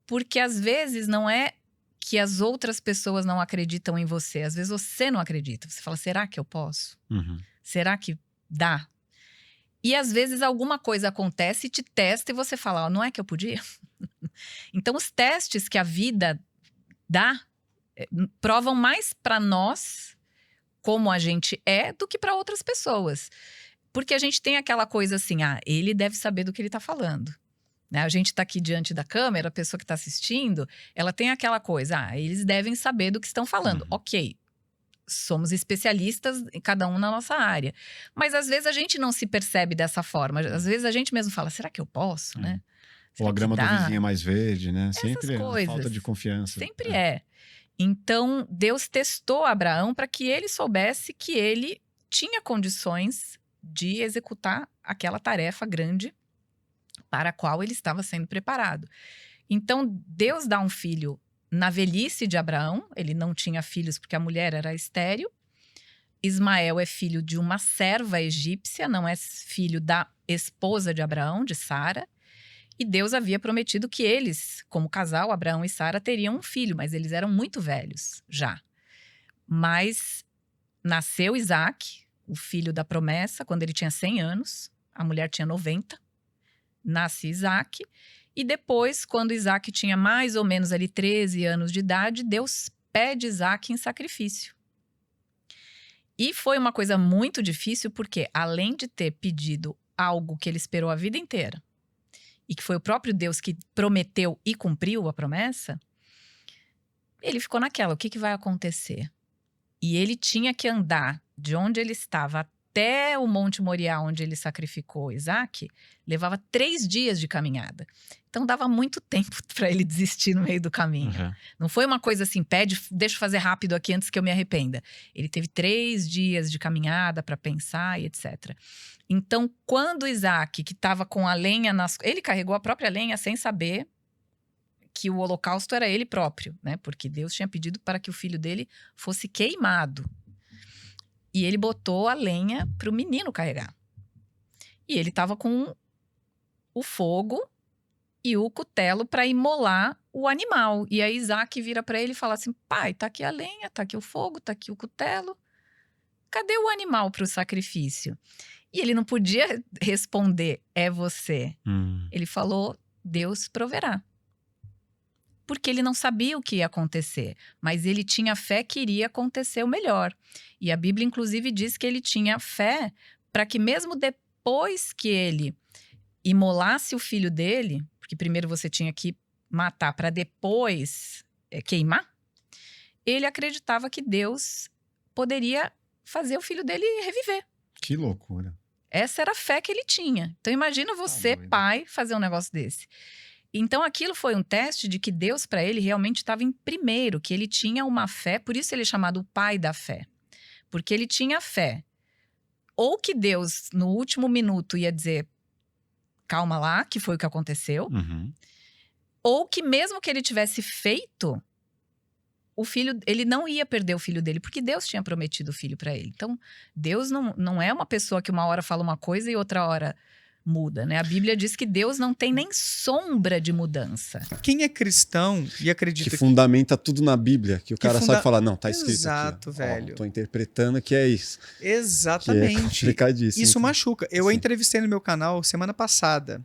Porque às vezes não é que as outras pessoas não acreditam em você. Às vezes você não acredita. Você fala, será que eu posso? Será que dá? E às vezes alguma coisa acontece, te testa e você fala, não é que eu podia? Então os testes que a vida dá, provam mais para nós como a gente é do que para outras pessoas. Porque a gente tem aquela coisa assim, ele deve saber do que ele está falando. Né? A gente está aqui diante da câmera, a pessoa que está assistindo, ela tem aquela coisa, eles devem saber do que estão falando. Ok, somos especialistas, cada um na nossa área. Mas às vezes a gente não se percebe dessa forma. Às vezes a gente mesmo fala, será que eu posso, né? Ou a grama do vizinho é mais verde, né? Sempre é falta de confiança. Sempre é. Então, Deus testou Abraão para que ele soubesse que ele tinha condições de executar aquela tarefa grande para a qual ele estava sendo preparado. Então, Deus dá um filho na velhice de Abraão. Ele não tinha filhos porque a mulher era estéril. Ismael é filho de uma serva egípcia, não é filho da esposa de Abraão, de Sara. E Deus havia prometido que eles, como casal, Abraão e Sara, teriam um filho, mas eles eram muito velhos já. Mas nasceu Isaac, o filho da promessa, quando ele tinha 100 anos, a mulher tinha 90. Nasce Isaac, e depois, quando Isaac tinha mais ou menos ali 13 anos de idade, Deus pede Isaac em sacrifício. E foi uma coisa muito difícil, porque além de ter pedido algo que ele esperou a vida inteira, e que foi o próprio Deus que prometeu e cumpriu a promessa, ele ficou naquela, o que vai acontecer? E ele tinha que andar de onde ele estava até o Monte Moriá, onde ele sacrificou Isaac, levava 3 dias de caminhada. Então dava muito tempo para ele desistir no meio do caminho. Não foi uma coisa assim, deixa eu fazer rápido aqui antes que eu me arrependa. Ele teve 3 dias de caminhada para pensar e etc. Então, quando Isaac, que estava com a lenha ele carregou a própria lenha sem saber que o holocausto era ele próprio, né? Porque Deus tinha pedido para que o filho dele fosse queimado. E ele botou a lenha para o menino carregar. E ele estava com o fogo e o cutelo para imolar o animal. E aí Isaac vira para ele e fala assim, pai, tá aqui a lenha, tá aqui o fogo, tá aqui o cutelo. Cadê o animal para o sacrifício? E ele não podia responder, é você. Ele falou, Deus proverá. Porque ele não sabia o que ia acontecer, mas ele tinha fé que iria acontecer o melhor. E a Bíblia, inclusive, diz que ele tinha fé para que mesmo depois que ele imolasse o filho dele, porque primeiro você tinha que matar para depois queimar, ele acreditava que Deus poderia fazer o filho dele reviver. Que loucura. Essa era a fé que ele tinha. Então imagina você, pai, fazer um negócio desse. Então aquilo foi um teste de que Deus para ele realmente estava em primeiro, que ele tinha uma fé, por isso ele é chamado o pai da fé. Porque ele tinha fé. Ou que Deus, no último minuto, ia dizer, calma lá, que foi o que aconteceu. Ou que mesmo que ele tivesse feito, o filho, ele não ia perder o filho dele, porque Deus tinha prometido o filho para ele. Então, Deus não é uma pessoa que uma hora fala uma coisa e outra hora muda, né? A Bíblia diz que Deus não tem nem sombra de mudança. Quem é cristão e acredita Que fundamenta tudo na Bíblia, que o cara sabe falar, não, tá escrito Exato, aqui. velho. Tô interpretando que é isso. Exatamente. Que é complicadíssimo. Isso machuca. Eu Sim. entrevistei no meu canal semana passada.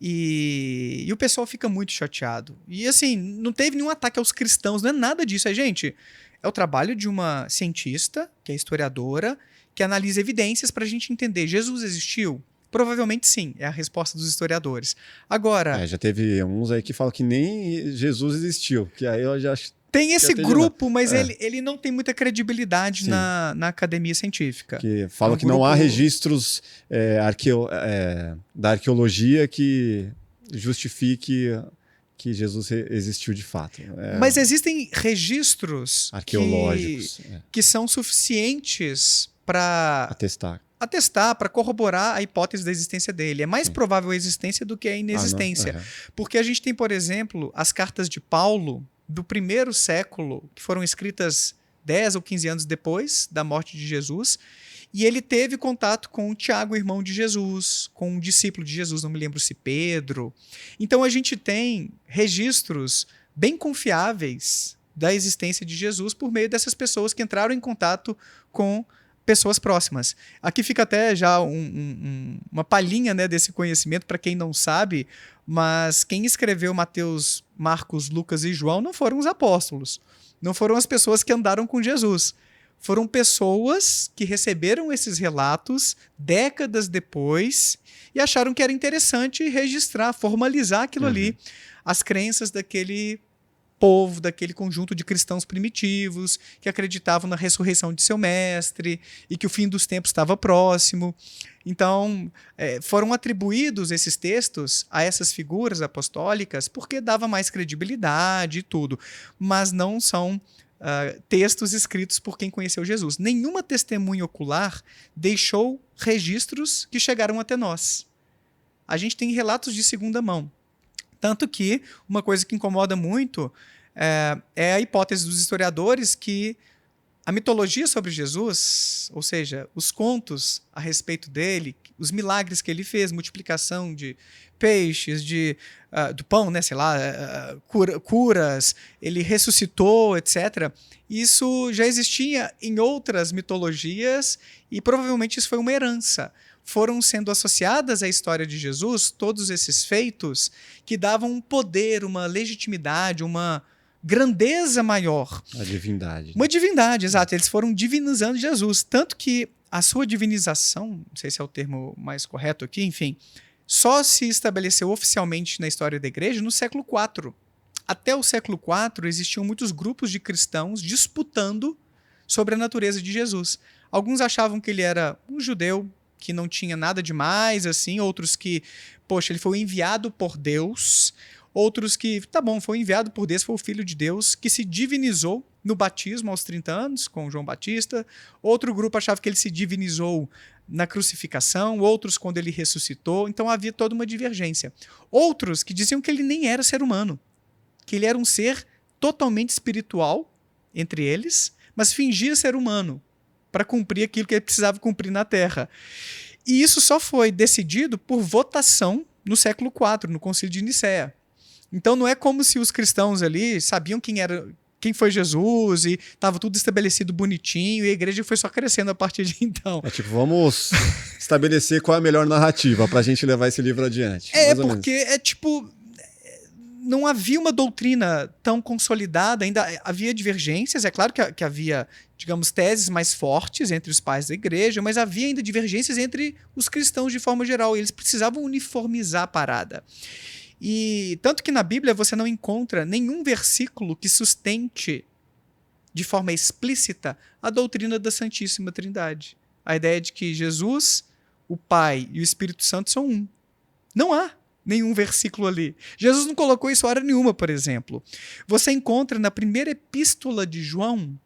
E o pessoal fica muito chateado. E assim, não teve nenhum ataque aos cristãos, não é nada disso. Gente, é o trabalho de uma cientista, que é historiadora, que analisa evidências para a gente entender. Jesus existiu? Provavelmente sim, é a resposta dos historiadores. Agora... já teve uns aí que falam que nem Jesus existiu, que aí eu já acho... Tem esse grupo, mas ele não tem muita credibilidade na academia científica. Que falam que não há registros da arqueologia que justifique que Jesus existiu de fato. Mas existem registros arqueológicos que são suficientes para atestar, para corroborar a hipótese da existência dele. É mais provável a existência do que a inexistência. Porque a gente tem, por exemplo, as cartas de Paulo do primeiro século, que foram escritas 10 ou 15 anos depois da morte de Jesus, e ele teve contato com o Tiago, irmão de Jesus, com um discípulo de Jesus, não me lembro se Pedro. Então a gente tem registros bem confiáveis da existência de Jesus por meio dessas pessoas que entraram em contato com pessoas próximas. Aqui fica até já uma palhinha, né, desse conhecimento para quem não sabe, mas quem escreveu Mateus, Marcos, Lucas e João não foram os apóstolos, não foram as pessoas que andaram com Jesus, foram pessoas que receberam esses relatos décadas depois e acharam que era interessante registrar, formalizar aquilo ali, as crenças daquele povo, daquele conjunto de cristãos primitivos que acreditavam na ressurreição de seu mestre e que o fim dos tempos estava próximo. Então, foram atribuídos esses textos a essas figuras apostólicas porque dava mais credibilidade e tudo, mas não são textos escritos por quem conheceu Jesus. Nenhuma testemunha ocular deixou registros que chegaram até nós. A gente tem relatos de segunda mão. Tanto que uma coisa que incomoda muito é a hipótese dos historiadores que a mitologia sobre Jesus, ou seja, os contos a respeito dele, os milagres que ele fez, multiplicação de peixes, do pão, né, sei lá, curas, ele ressuscitou, etc. Isso já existia em outras mitologias e provavelmente isso foi uma herança. Foram sendo associadas à história de Jesus todos esses feitos que davam um poder, uma legitimidade, uma grandeza maior. A divindade. Uma divindade, exato. Eles foram divinizando Jesus. Tanto que a sua divinização, não sei se é o termo mais correto aqui, enfim, só se estabeleceu oficialmente na história da igreja no século IV. Até o século IV existiam muitos grupos de cristãos disputando sobre a natureza de Jesus. Alguns achavam que ele era um judeu, que não tinha nada demais, assim, outros que, poxa, ele foi enviado por Deus, outros que, tá bom, foi enviado por Deus, foi o Filho de Deus, que se divinizou no batismo aos 30 anos, com João Batista. Outro grupo achava que ele se divinizou na crucificação, outros quando ele ressuscitou, então havia toda uma divergência. Outros que diziam que ele nem era ser humano, que ele era um ser totalmente espiritual, entre eles, mas fingia ser humano, para cumprir aquilo que ele precisava cumprir na Terra. E isso só foi decidido por votação no século IV, no Concílio de Nicéia. Então não é como se os cristãos ali sabiam quem foi Jesus e estava tudo estabelecido bonitinho e a igreja foi só crescendo a partir de então. Vamos estabelecer qual é a melhor narrativa para a gente levar esse livro adiante. Porque não havia uma doutrina tão consolidada, ainda havia divergências, é claro que havia, digamos, teses mais fortes entre os pais da igreja, mas havia ainda divergências entre os cristãos de forma geral, e eles precisavam uniformizar a parada. E tanto que na Bíblia você não encontra nenhum versículo que sustente de forma explícita a doutrina da Santíssima Trindade. A ideia de que Jesus, o Pai e o Espírito Santo são um. Não há nenhum versículo ali. Jesus não colocou isso hora nenhuma, por exemplo. Você encontra na primeira epístola de João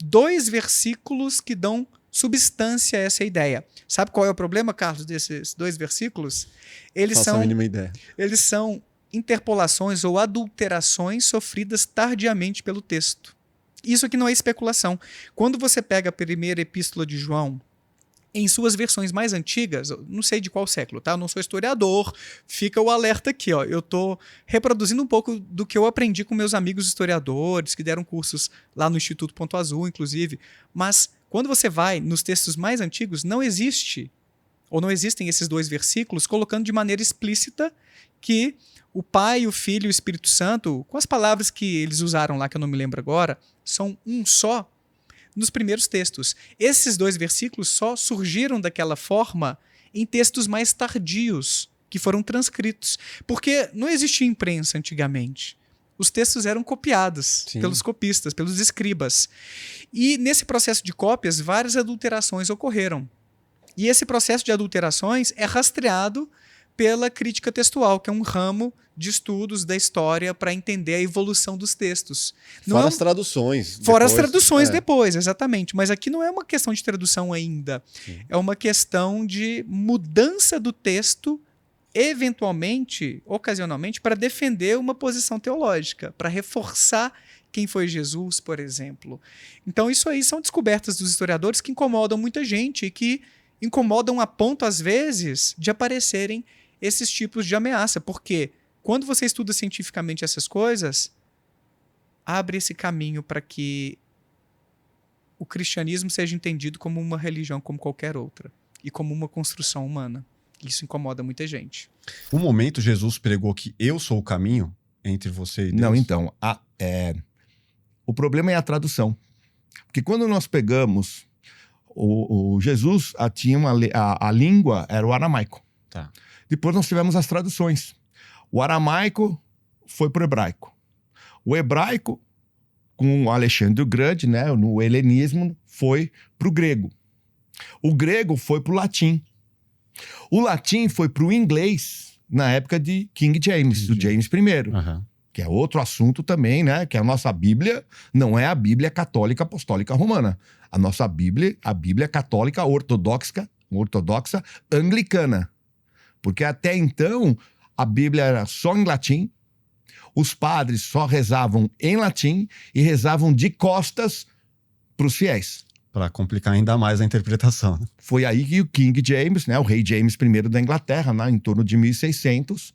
2 versículos que dão substância a essa ideia. Sabe qual é o problema, Carlos, desses 2 versículos? Eles são interpolações ou adulterações sofridas tardiamente pelo texto. Isso aqui não é especulação. Quando você pega a primeira epístola de João em suas versões mais antigas, não sei de qual século, tá? Eu não sou historiador, fica o alerta aqui, ó. Eu tô reproduzindo um pouco do que eu aprendi com meus amigos historiadores, que deram cursos lá no Instituto Ponto Azul, inclusive. Mas quando você vai nos textos mais antigos, não existe, ou não existem esses 2 versículos colocando de maneira explícita que o Pai, o Filho e o Espírito Santo, com as palavras que eles usaram lá, que eu não me lembro agora, são um só nos primeiros textos. Esses 2 versículos só surgiram daquela forma em textos mais tardios, que foram transcritos. Porque não existia imprensa antigamente. Os textos eram copiados pelos copistas, pelos escribas. E nesse processo de cópias, várias adulterações ocorreram. E esse processo de adulterações é rastreado pela crítica textual, que é um ramo de estudos da história para entender a evolução dos textos. Fora as traduções. Fora as traduções depois, exatamente. Mas aqui não é uma questão de tradução ainda. É uma questão de mudança do texto, eventualmente, ocasionalmente, para defender uma posição teológica, para reforçar quem foi Jesus, por exemplo. Então isso aí são descobertas dos historiadores que incomodam muita gente e que incomodam a ponto, às vezes, de aparecerem esses tipos de ameaça, porque quando você estuda cientificamente essas coisas, abre esse caminho para que o cristianismo seja entendido como uma religião como qualquer outra e como uma construção humana. Isso incomoda muita gente. Um momento Jesus pregou que eu sou o caminho entre você e Deus. Não, então, o problema é a tradução. Porque quando nós pegamos o Jesus tinha a língua era o aramaico. Tá. Depois nós tivemos as traduções. O aramaico foi para o hebraico. O hebraico, com o Alexandre o Grande, né, no helenismo, foi para o grego. O grego foi para o latim. O latim foi para o inglês na época de King James, do James I. Uhum. Que é outro assunto também, né? Que a nossa Bíblia não é a Bíblia católica apostólica romana. A nossa Bíblia, a Bíblia católica ortodoxa anglicana. Porque até então a Bíblia era só em latim, os padres só rezavam em latim e rezavam de costas para os fiéis. Para complicar ainda mais a interpretação. Foi aí que o King James, né, o rei James I da Inglaterra, né, em torno de 1600,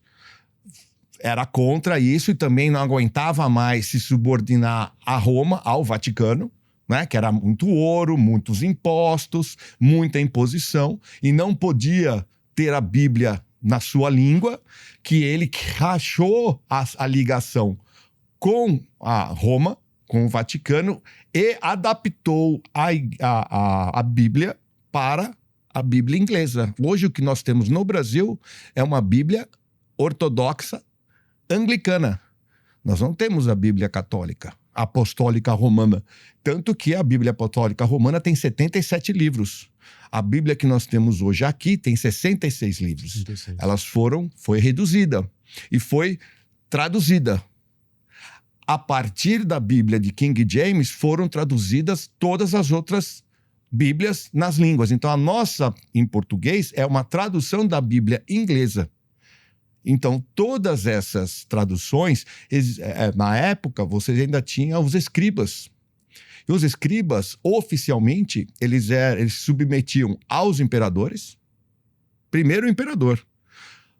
era contra isso e também não aguentava mais se subordinar a Roma, ao Vaticano, né, que era muito ouro, muitos impostos, muita imposição, e não podia ter a Bíblia na sua língua, que ele rachou a ligação com a Roma, com o Vaticano, e adaptou a Bíblia para a Bíblia inglesa. Hoje o que nós temos no Brasil é uma Bíblia ortodoxa anglicana. Nós não temos a Bíblia católica, apostólica romana. Tanto que a Bíblia apostólica romana tem 77 livros. A Bíblia que nós temos hoje aqui tem 66 livros. 66. Foi reduzida e foi traduzida. A partir da Bíblia de King James foram traduzidas todas as outras Bíblias nas línguas. Então a nossa, em português, é uma tradução da Bíblia inglesa. Então, todas essas traduções, na época, você ainda tinha os escribas. E os escribas, oficialmente, eles se submetiam aos imperadores. Primeiro o imperador.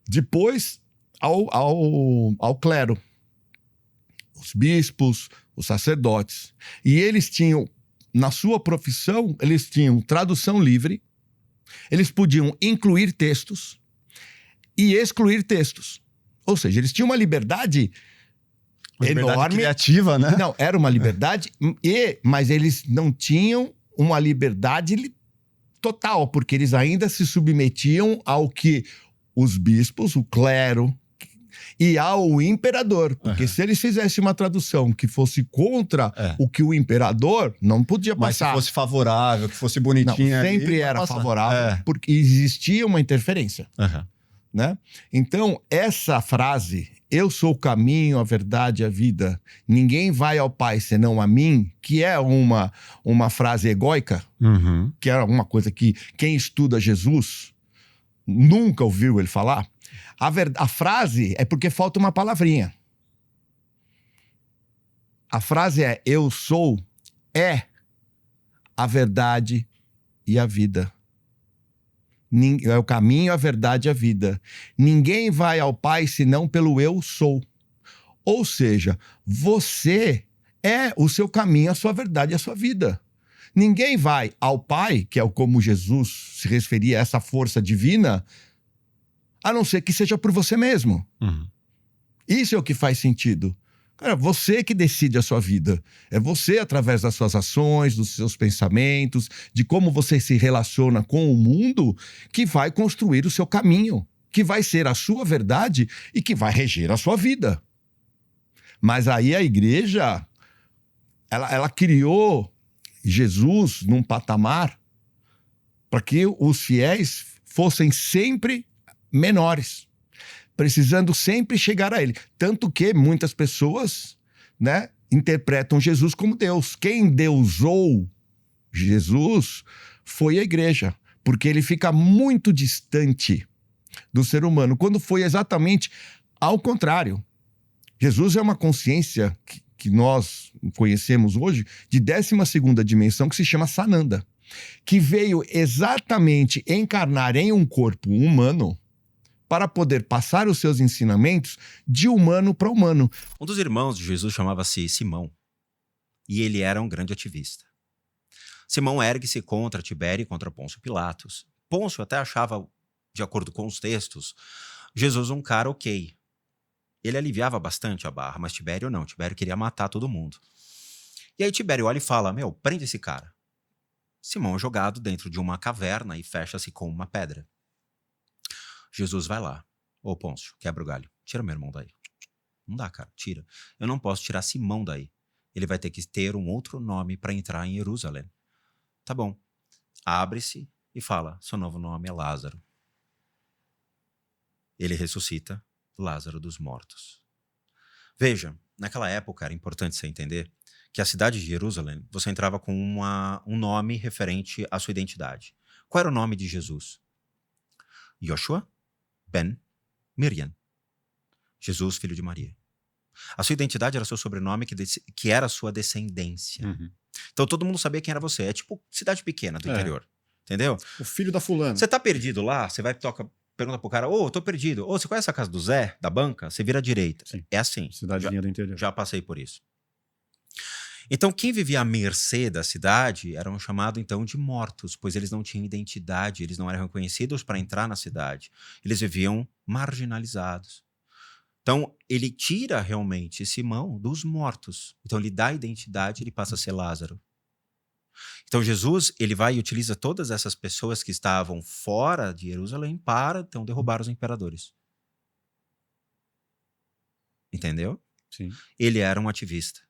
Depois ao clero. Os bispos, os sacerdotes. E eles tinham, na sua profissão, eles tinham tradução livre. Eles podiam incluir textos e excluir textos. Ou seja, eles tinham uma liberdade enorme. Criativa, né? Não, era uma liberdade, mas eles não tinham uma liberdade total, porque eles ainda se submetiam ao que os bispos, o clero e ao imperador. Porque se eles fizessem uma tradução que fosse contra o que o imperador, não podia passar. Mas se fosse favorável, que fosse bonitinho. Não, sempre era favorável, porque existia uma interferência. Né? Então, essa frase, eu sou o caminho, a verdade e a vida, ninguém vai ao Pai senão a mim, que é uma frase egóica, que é uma coisa que quem estuda Jesus nunca ouviu ele falar. A frase é porque falta uma palavrinha. A frase é: eu sou, a verdade e a vida. É o caminho, a verdade e a vida. Ninguém vai ao Pai senão pelo eu sou. Ou seja, você é o seu caminho, a sua verdade e a sua vida. Ninguém vai ao Pai, que é como Jesus se referia a essa força divina, a não ser que seja por você mesmo. Uhum. Isso é o que faz sentido. Cara, você que decide a sua vida. É você, através das suas ações, dos seus pensamentos, de como você se relaciona com o mundo, que vai construir o seu caminho, que vai ser a sua verdade e que vai reger a sua vida. Mas aí a igreja, ela criou Jesus num patamar para que os fiéis fossem sempre menores, precisando sempre chegar a ele. Tanto que muitas pessoas, né, interpretam Jesus como Deus. Quem deusou Jesus foi a igreja, porque ele fica muito distante do ser humano, quando foi exatamente ao contrário. Jesus é uma consciência que nós conhecemos hoje de 12ª dimensão, que se chama Sananda, que veio exatamente encarnar em um corpo humano para poder passar os seus ensinamentos de humano para humano. Um dos irmãos de Jesus chamava-se Simão, e ele era um grande ativista. Simão ergue-se contra Tibério e contra Pôncio Pilatos. Pôncio até achava, de acordo com os textos, Jesus um cara ok. Ele aliviava bastante a barra, mas Tibério não. Tibério queria matar todo mundo. E aí Tibério olha e fala, prende esse cara. Simão é jogado dentro de uma caverna e fecha-se com uma pedra. Jesus vai lá. Ô, Pôncio, quebra o galho. Tira meu irmão daí. Não dá, cara. Tira. Eu não posso tirar Simão daí. Ele vai ter que ter um outro nome para entrar em Jerusalém. Tá bom. Abre-se e fala, seu novo nome é Lázaro. Ele ressuscita Lázaro dos mortos. Veja, naquela época era importante você entender que a cidade de Jerusalém, você entrava com um nome referente à sua identidade. Qual era o nome de Jesus? Yoshua ben Miriam. Jesus, filho de Maria. A sua identidade era seu sobrenome, que era a sua descendência. Uhum. Então todo mundo sabia quem era você. É tipo cidade pequena do interior. Entendeu? O filho da fulana. Você tá perdido lá, você vai pergunta pro cara, eu tô perdido. Você conhece a casa do Zé, da banca? Você vira à direita. Sim. É assim. Cidadezinha do interior. Já passei por isso. Então, quem vivia à mercê da cidade eram chamados, então, de mortos, pois eles não tinham identidade, eles não eram reconhecidos para entrar na cidade. Eles viviam marginalizados. Então, ele tira realmente Simão dos mortos. Então, ele dá identidade, ele passa a ser Lázaro. Então, Jesus, ele vai e utiliza todas essas pessoas que estavam fora de Jerusalém para, então, derrubar os imperadores. Entendeu? Sim. Ele era um ativista.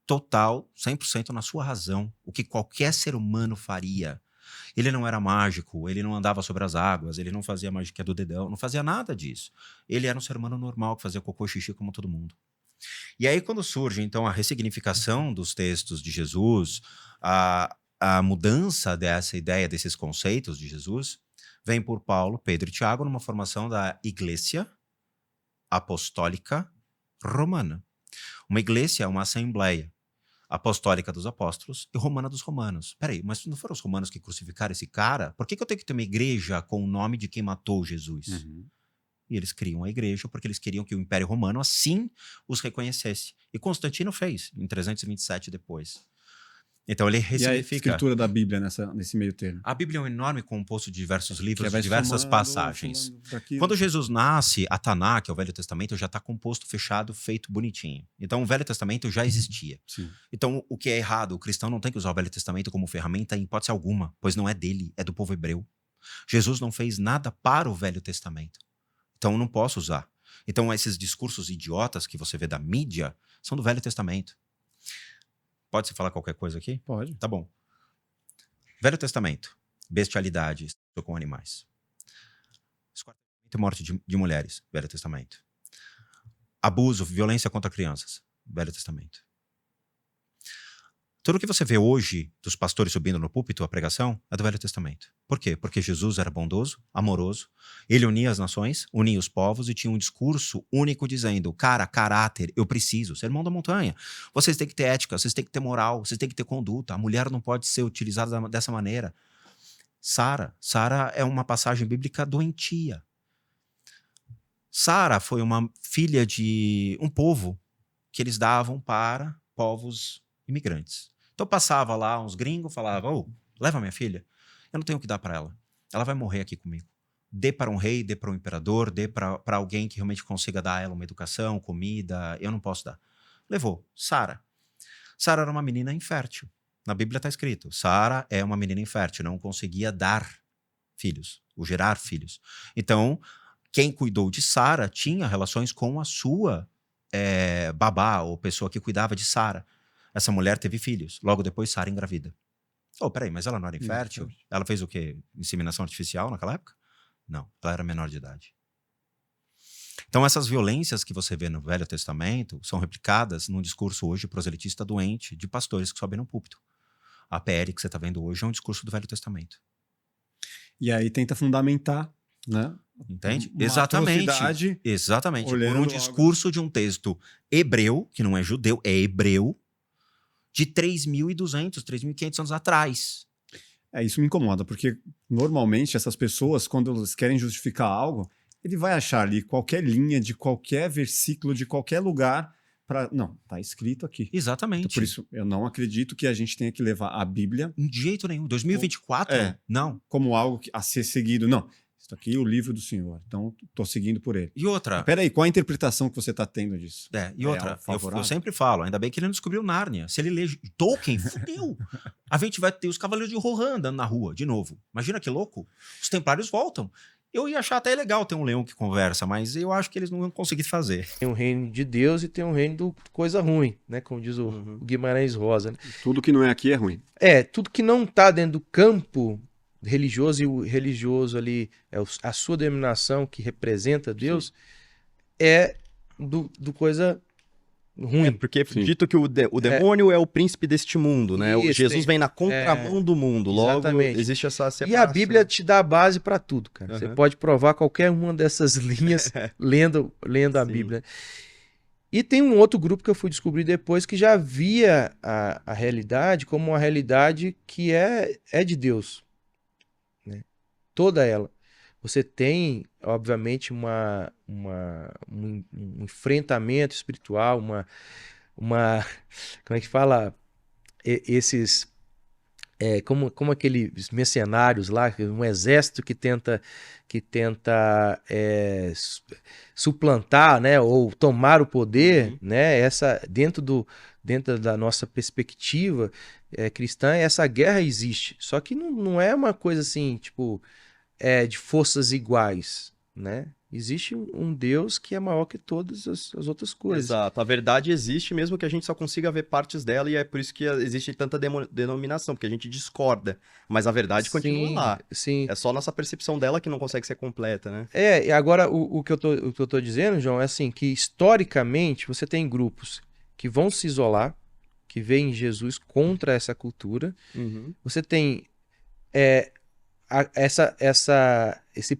Total, 100% na sua razão, o que qualquer ser humano faria. Ele não era mágico, ele não andava sobre as águas, ele não fazia magia do dedão, não fazia nada disso. Ele era um ser humano normal que fazia cocô e xixi como todo mundo. E aí quando surge então a ressignificação dos textos de Jesus, a mudança dessa ideia, desses conceitos de Jesus, vem por Paulo, Pedro e Tiago numa formação da Igreja Apostólica Romana. Uma igreja é uma assembleia apostólica dos apóstolos e romana dos romanos. Peraí, mas não foram os romanos que crucificaram esse cara? Por que eu tenho que ter uma igreja com o nome de quem matou Jesus? Uhum. E eles criam a igreja porque eles queriam que o Império Romano assim os reconhecesse. E Constantino fez, em 327 depois. Então ele ressignifica. E a escritura da Bíblia nesse meio termo? A Bíblia é um enorme composto de diversos livros, de vai diversas somando, passagens. Quando Jesus nasce, a Taná, que é o Velho Testamento, já está composto, fechado, feito bonitinho. Então o Velho Testamento já existia. Sim. Então o que é errado? O cristão não tem que usar o Velho Testamento como ferramenta em hipótese alguma, pois não é dele, é do povo hebreu. Jesus não fez nada para o Velho Testamento. Então eu não posso usar. Então esses discursos idiotas que você vê da mídia são do Velho Testamento. Pode-se falar qualquer coisa aqui? Pode. Tá bom. Velho Testamento. Bestialidade com animais. Esquartejamento e morte de mulheres. Velho Testamento. Abuso, violência contra crianças. Velho Testamento. Tudo que você vê hoje dos pastores subindo no púlpito, a pregação, é do Velho Testamento. Por quê? Porque Jesus era bondoso, amoroso, ele unia as nações, unia os povos e tinha um discurso único dizendo, cara, caráter, eu preciso, sermão da montanha. Vocês têm que ter ética, vocês têm que ter moral, vocês têm que ter conduta, a mulher não pode ser utilizada dessa maneira. Sara é uma passagem bíblica doentia. Sara foi uma filha de um povo que eles davam para povos imigrantes. Então passava lá uns gringos, falava, leva minha filha. Eu não tenho o que dar para ela. Ela vai morrer aqui comigo. Dê para um rei, dê para um imperador, dê para alguém que realmente consiga dar a ela uma educação, comida. Eu não posso dar. Levou. Sara. Sara era uma menina infértil. Na Bíblia está escrito, Sara é uma menina infértil, não conseguia dar filhos, ou gerar filhos. Então, quem cuidou de Sara tinha relações com a sua babá, ou pessoa que cuidava de Sara. Essa mulher teve filhos. Logo depois, Sara engravida. Peraí, mas ela não era infértil? Ela fez o quê? Inseminação artificial naquela época? Não, ela era menor de idade. Então, essas violências que você vê no Velho Testamento são replicadas num discurso hoje proselitista doente de pastores que sobem no púlpito. A PL que você está vendo hoje é um discurso do Velho Testamento. E aí tenta fundamentar, né? Entende? Uma Exatamente. atrocidade, Exatamente. Por olhando um discurso de um texto hebreu, que não é judeu, é hebreu, de 3.200, 3.500 anos atrás. Isso me incomoda, porque normalmente essas pessoas, quando elas querem justificar algo, ele vai achar ali qualquer linha de qualquer versículo, de qualquer lugar, não, tá escrito aqui. Exatamente. Então, por isso, eu não acredito que a gente tenha que levar a Bíblia... De jeito nenhum. 2024? Não. Como algo a ser seguido. Não, isso aqui é o livro do Senhor, então tô seguindo por ele. E outra... Peraí, qual a interpretação que você tá tendo disso? E outra, eu sempre falo, ainda bem que ele não descobriu Nárnia. Se ele lê Tolkien, fudeu. A gente vai ter os Cavaleiros de Rohan andando na rua, de novo. Imagina que louco. Os Templários voltam. Eu ia achar até legal ter um leão que conversa, mas eu acho que eles não vão conseguir fazer. Tem um reino de Deus e tem um reino do coisa ruim, né? Como diz o Guimarães Rosa. Né? Tudo que não é aqui é ruim. Tudo que não tá dentro do campo religioso, e o religioso ali é a sua denominação que representa Deus, é do coisa ruim. Porque dito que o demônio é o príncipe deste mundo, né? Isso, Jesus vem na contramão do mundo, logo exatamente. Existe essa separação. E a Bíblia te dá a base para tudo, cara. Você pode provar qualquer uma dessas linhas lendo a Bíblia. E tem um outro grupo que eu fui descobrir depois que já via a realidade como uma realidade que é de Deus, né? Toda ela. Você tem, obviamente, um enfrentamento espiritual, como é que fala? Esses, como aqueles mercenários lá, um exército que tenta suplantar, né, ou tomar o poder, né? Dentro da nossa perspectiva cristã, essa guerra existe. Só que não é uma coisa assim, tipo... de forças iguais, né? Existe um Deus que é maior que todas as outras coisas. Exato. A verdade existe, mesmo que a gente só consiga ver partes dela, e é por isso que existe tanta denominação, porque a gente discorda. Mas a verdade continua lá. Sim. É só nossa percepção dela que não consegue ser completa, né? E agora o que eu tô dizendo, João, é assim, que historicamente você tem grupos que vão se isolar, que veem Jesus contra essa cultura. Você tem... esse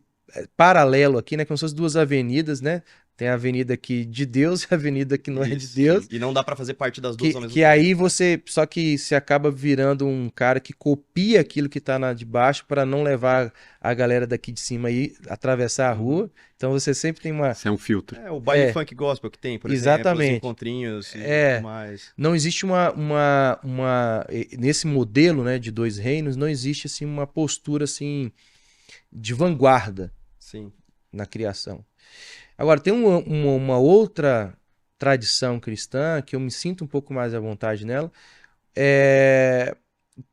paralelo aqui, né? Como se fossem duas avenidas, né? Tem a avenida aqui de Deus e a avenida que não é de Deus. E não dá pra fazer parte das duas ao mesmo tempo. Que aí só que você acaba virando um cara que copia aquilo que tá de baixo para não levar a galera daqui de cima aí atravessar a rua. Então você sempre tem uma... Isso é um filtro. O baile funk gospel que tem, por exemplo, os encontrinhos e tudo mais. Não existe nesse modelo, né, de dois reinos, não existe assim uma postura assim de vanguarda. Sim. Na criação. Agora, tem uma outra tradição cristã que eu me sinto um pouco mais à vontade nela,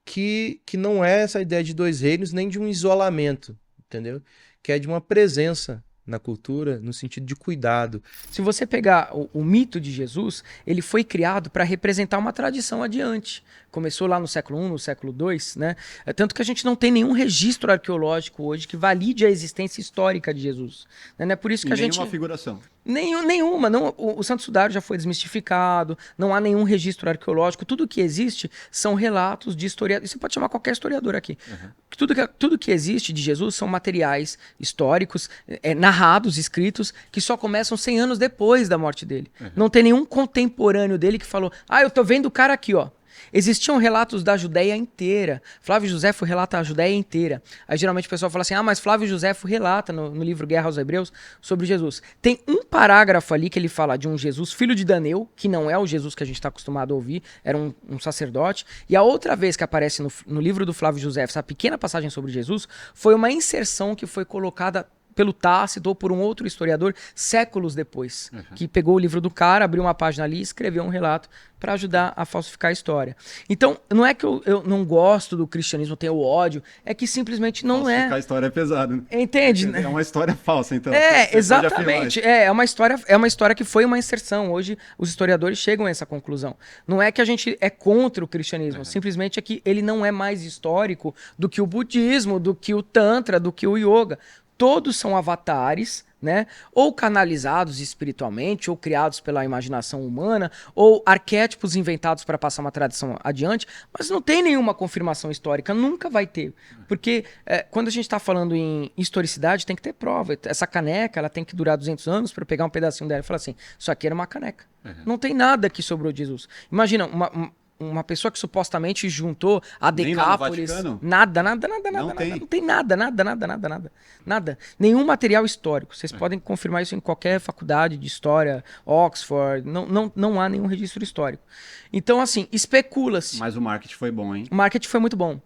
que não é essa ideia de dois reinos nem de um isolamento, entendeu? Que é de uma presença na cultura, no sentido de cuidado. Se você pegar o mito de Jesus, ele foi criado para representar uma tradição adiante. Começou lá no século I, no século II, né? Tanto que a gente não tem nenhum registro arqueológico hoje que valide a existência histórica de Jesus. Não é por isso que a gente... Nenhuma figuração. Nenhuma. Não, o Santo Sudário já foi desmistificado, não há nenhum registro arqueológico. Tudo que existe são relatos de historiadores. Você pode chamar qualquer historiador aqui. Tudo que existe de Jesus são materiais históricos, narrados, escritos, que só começam 100 anos depois da morte dele. Não tem nenhum contemporâneo dele que falou, eu tô vendo o cara aqui, ó. Existiam relatos da Judéia inteira. Flávio Josefo relata a Judéia inteira. Aí geralmente o pessoal fala assim, mas Flávio Josefo relata no livro Guerra aos Hebreus sobre Jesus. Tem um parágrafo ali que ele fala de um Jesus, filho de Daneu, que não é o Jesus que a gente está acostumado a ouvir, era um sacerdote. E a outra vez que aparece no livro do Flávio Josefo, essa pequena passagem sobre Jesus, foi uma inserção que foi colocada pelo Tácito ou por um outro historiador séculos depois, que pegou o livro do cara, abriu uma página ali e escreveu um relato para ajudar a falsificar a história. Então, não é que eu não gosto do cristianismo, tenho ódio, é que simplesmente não é. Falsificar a história é pesado, né? Entende? É uma história falsa, então. Exatamente. É uma história que foi uma inserção. Hoje, os historiadores chegam a essa conclusão. Não é que a gente é contra o cristianismo, simplesmente é que ele não é mais histórico do que o budismo, do que o tantra, do que o yoga. Todos são avatares, né? Ou canalizados espiritualmente, ou criados pela imaginação humana, ou arquétipos inventados para passar uma tradição adiante, mas não tem nenhuma confirmação histórica, nunca vai ter. Porque quando a gente está falando em historicidade, tem que ter prova. Essa caneca, ela tem que durar 200 anos para pegar um pedacinho dela e falar assim, isso aqui era uma caneca. Não tem nada que sobrou de Jesus. Imagina, uma pessoa que supostamente juntou a Decápolis. Nada. Não tem nada. Nenhum material histórico. Vocês podem confirmar isso em qualquer faculdade de história, Oxford. Não há nenhum registro histórico. Então, assim, especula-se. Mas o marketing foi bom, hein? O marketing foi muito bom.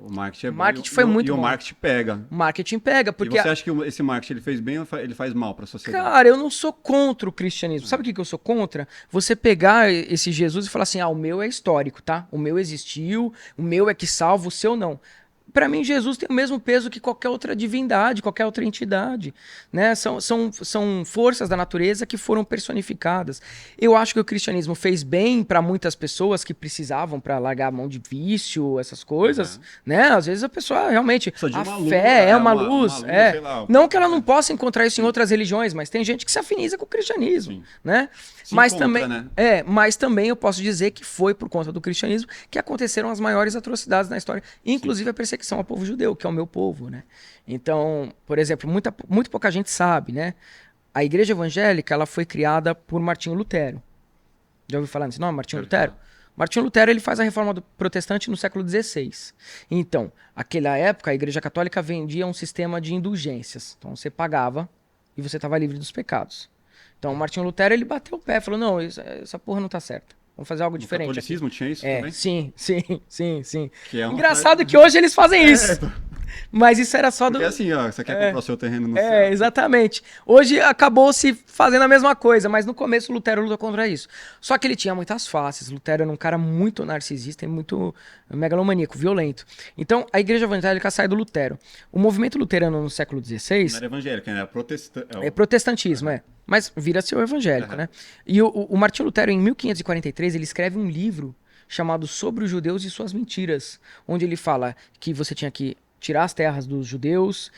O marketing é bom. Foi muito bom. E o marketing pega. O marketing pega, porque... E você acha que esse marketing ele fez bem ou ele faz mal para a sociedade? Cara, eu não sou contra o cristianismo. Sabe o que eu sou contra? Você pegar esse Jesus e falar assim, o meu é histórico, tá? O meu existiu, o meu é que salva, o seu não. Para mim, Jesus tem o mesmo peso que qualquer outra divindade, qualquer outra entidade, né? São forças da natureza que foram personificadas. Eu acho que o cristianismo fez bem para muitas pessoas que precisavam para largar a mão de vício, essas coisas, né? Às vezes a pessoa realmente... A fé é uma luz. Sei lá, não que ela não possa encontrar isso em outras religiões, mas tem gente que se afiniza com o cristianismo, né? Mas também eu posso dizer que foi por conta do cristianismo que aconteceram as maiores atrocidades na história, inclusive a perseguição ao povo judeu, que é o meu povo, né? Então, por exemplo, muito pouca gente sabe, né? A igreja evangélica, ela foi criada por Martinho Lutero. Já ouviu falar nesse nome, Martinho Lutero? Martinho Lutero, ele faz a reforma do protestante no século XVI. Então, naquela época, a igreja católica vendia um sistema de indulgências. Então, você pagava e você estava livre dos pecados. Então, o Martinho Lutero, ele bateu o pé, falou, não, essa porra não tá certa. Vamos fazer algo diferente. O catolicismo aqui. Tinha isso também? Sim. Que é engraçado que hoje eles fazem isso. Mas isso era só Porque assim, você quer comprar o seu terreno no céu. Exatamente. Hoje acabou se fazendo a mesma coisa, mas no começo Lutero lutou contra isso. Só que ele tinha muitas faces. Lutero era um cara muito narcisista e muito megalomaníaco, violento. Então, a igreja evangélica sai do Lutero. O movimento luterano no século XVI... Não era evangélico, era protestante. É protestantismo, Mas vira-se o evangélico, né? E o Martinho Lutero, em 1543, ele escreve um livro chamado Sobre os Judeus e Suas Mentiras, onde ele fala que você tinha que tirar as terras dos judeus,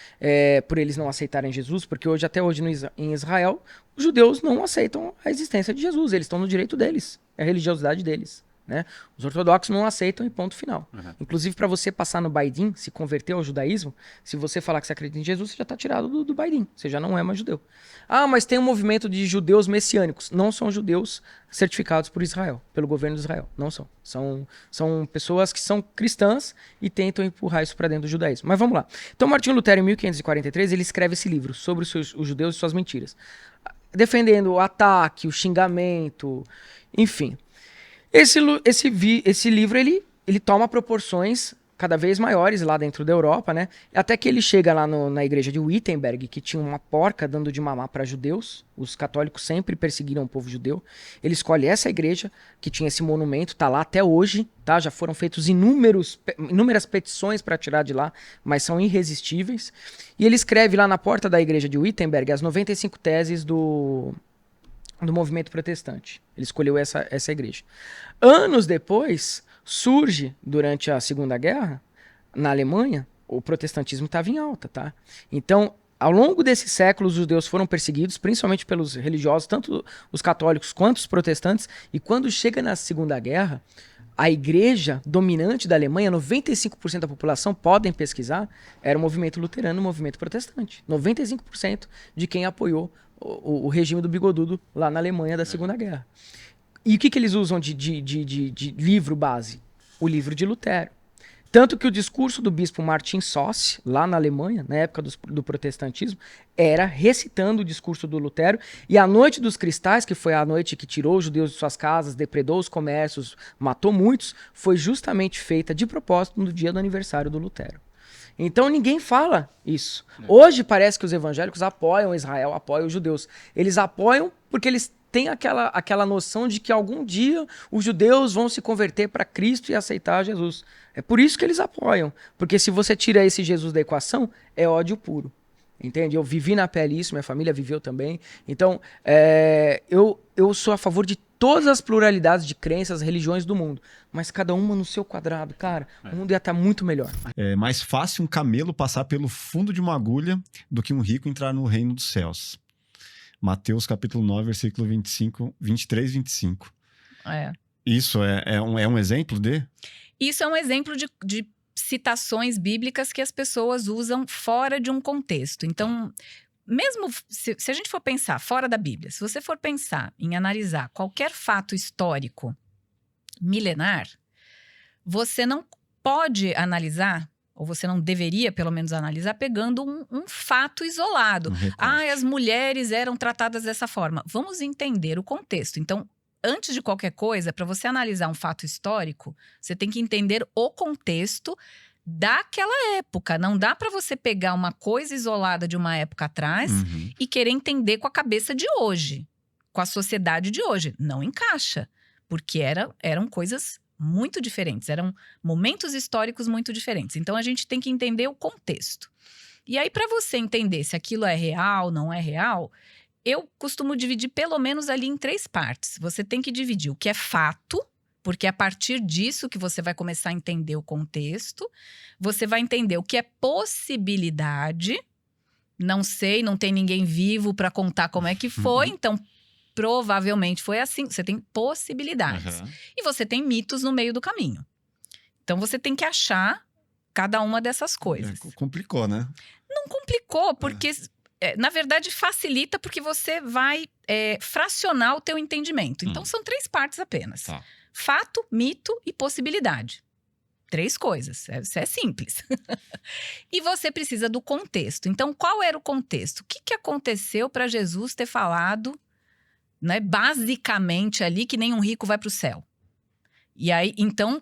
por eles não aceitarem Jesus, porque até hoje em Israel, os judeus não aceitam a existência de Jesus, eles estão no direito deles, é a religiosidade deles. Né? Os ortodoxos não aceitam e ponto final. Inclusive, para você passar no Baidim, se converter ao judaísmo, se você falar que você acredita em Jesus, você já está tirado do Baidim, você já não é mais judeu. Mas tem um movimento de judeus messiânicos. Não são judeus certificados por Israel, pelo governo de Israel. Não são. São pessoas que são cristãs e tentam empurrar isso para dentro do judaísmo. Mas vamos lá. Então, Martinho Lutero, em 1543, ele escreve esse livro sobre os judeus e suas mentiras, defendendo o ataque, o xingamento, enfim. Esse livro, ele toma proporções cada vez maiores lá dentro da Europa, né? Até que ele chega lá na igreja de Wittenberg, que tinha uma porca dando de mamar para judeus. Os católicos sempre perseguiram o povo judeu. Ele escolhe essa igreja, que tinha esse monumento, tá lá até hoje, tá? Já foram feitos inúmeras petições para tirar de lá, mas são irresistíveis. E ele escreve lá na porta da igreja de Wittenberg as 95 teses do movimento protestante. Ele escolheu essa igreja. Anos depois, surge, durante a Segunda Guerra, na Alemanha, o protestantismo estava em alta, tá? Então, ao longo desses séculos, os judeus foram perseguidos, principalmente pelos religiosos, tanto os católicos quanto os protestantes, e quando chega na Segunda Guerra, a igreja dominante da Alemanha, 95% da população, podem pesquisar, era o movimento luterano, o movimento protestante. 95% de quem apoiou o regime do bigodudo lá na Alemanha da Segunda Guerra. E o que eles usam de livro base? O livro de Lutero. Tanto que o discurso do bispo Martin Soss, lá na Alemanha, na época do protestantismo, era recitando o discurso do Lutero. E a Noite dos Cristais, que foi a noite que tirou os judeus de suas casas, depredou os comércios, matou muitos, foi justamente feita de propósito no dia do aniversário do Lutero. Então ninguém fala isso. Hoje parece que os evangélicos apoiam Israel, apoiam os judeus. Eles apoiam porque eles têm aquela noção de que algum dia os judeus vão se converter para Cristo e aceitar Jesus. É por isso que eles apoiam. Porque se você tira esse Jesus da equação, é ódio puro. Entende? Eu vivi na pele isso, minha família viveu também. Então, eu sou a favor de todas as pluralidades de crenças, religiões do mundo. Mas cada uma no seu quadrado, cara, o mundo ia estar muito melhor. É mais fácil um camelo passar pelo fundo de uma agulha do que um rico entrar no reino dos céus. Mateus capítulo 9, versículo 23 e 25. Isso é um exemplo de? Isso é um exemplo de citações bíblicas que as pessoas usam fora de um contexto. Então, mesmo se a gente for pensar fora da Bíblia, se você for pensar em analisar qualquer fato histórico milenar, você não pode analisar, ou você não deveria, pelo menos, analisar pegando um fato isolado. As mulheres eram tratadas dessa forma. Vamos entender o contexto. Então, antes de qualquer coisa, para você analisar um fato histórico, você tem que entender o contexto daquela época. Não dá para você pegar uma coisa isolada de uma época atrás e querer entender com a cabeça de hoje, com a sociedade de hoje. Não encaixa, porque eram coisas muito diferentes, eram momentos históricos muito diferentes. Então, a gente tem que entender o contexto. E aí, para você entender se aquilo é real, não é real, eu costumo dividir pelo menos ali em 3 partes. Você tem que dividir o que é fato, porque é a partir disso que você vai começar a entender o contexto. Você vai entender o que é possibilidade. Não sei, não tem ninguém vivo para contar como é que foi, então provavelmente foi assim. Você tem possibilidades. E você tem mitos no meio do caminho. Então você tem que achar cada uma dessas coisas. Complicou, né? Não complicou, porque na verdade facilita porque você vai fracionar o teu entendimento. Então são 3 partes apenas. Fato, mito e possibilidade. 3 coisas. Isso é simples. E você precisa do contexto. Então, qual era o contexto? O que aconteceu para Jesus ter falado, né, basicamente ali, que nenhum rico vai para o céu? E aí, então,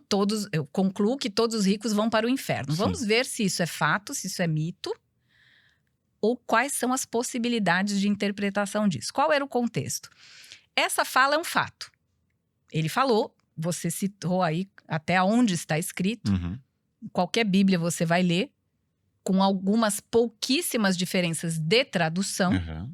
eu concluo que todos os ricos vão para o inferno. Vamos ver se isso é fato, se isso é mito, ou quais são as possibilidades de interpretação disso. Qual era o contexto? Essa fala é um fato. Ele falou, você citou aí até onde está escrito. Em qualquer Bíblia você vai ler, com algumas pouquíssimas diferenças de tradução,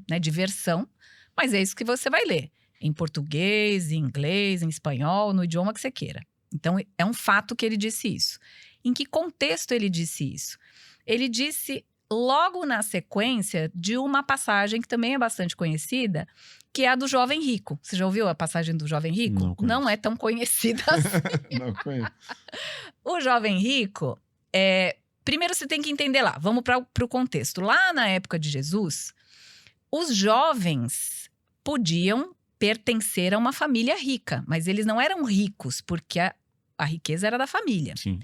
né, de versão, mas é isso que você vai ler. Em português, em inglês, em espanhol, no idioma que você queira. Então, é um fato que ele disse isso. Em que contexto ele disse isso? Ele disse logo na sequência de uma passagem que também é bastante conhecida, que é a do jovem rico. Você já ouviu a passagem do jovem rico? Não é tão conhecida assim. Não conheço. O jovem rico, primeiro você tem que entender lá, vamos para o contexto. Lá na época de Jesus, os jovens podiam pertencer a uma família rica, mas eles não eram ricos, porque a riqueza era da família. Sim.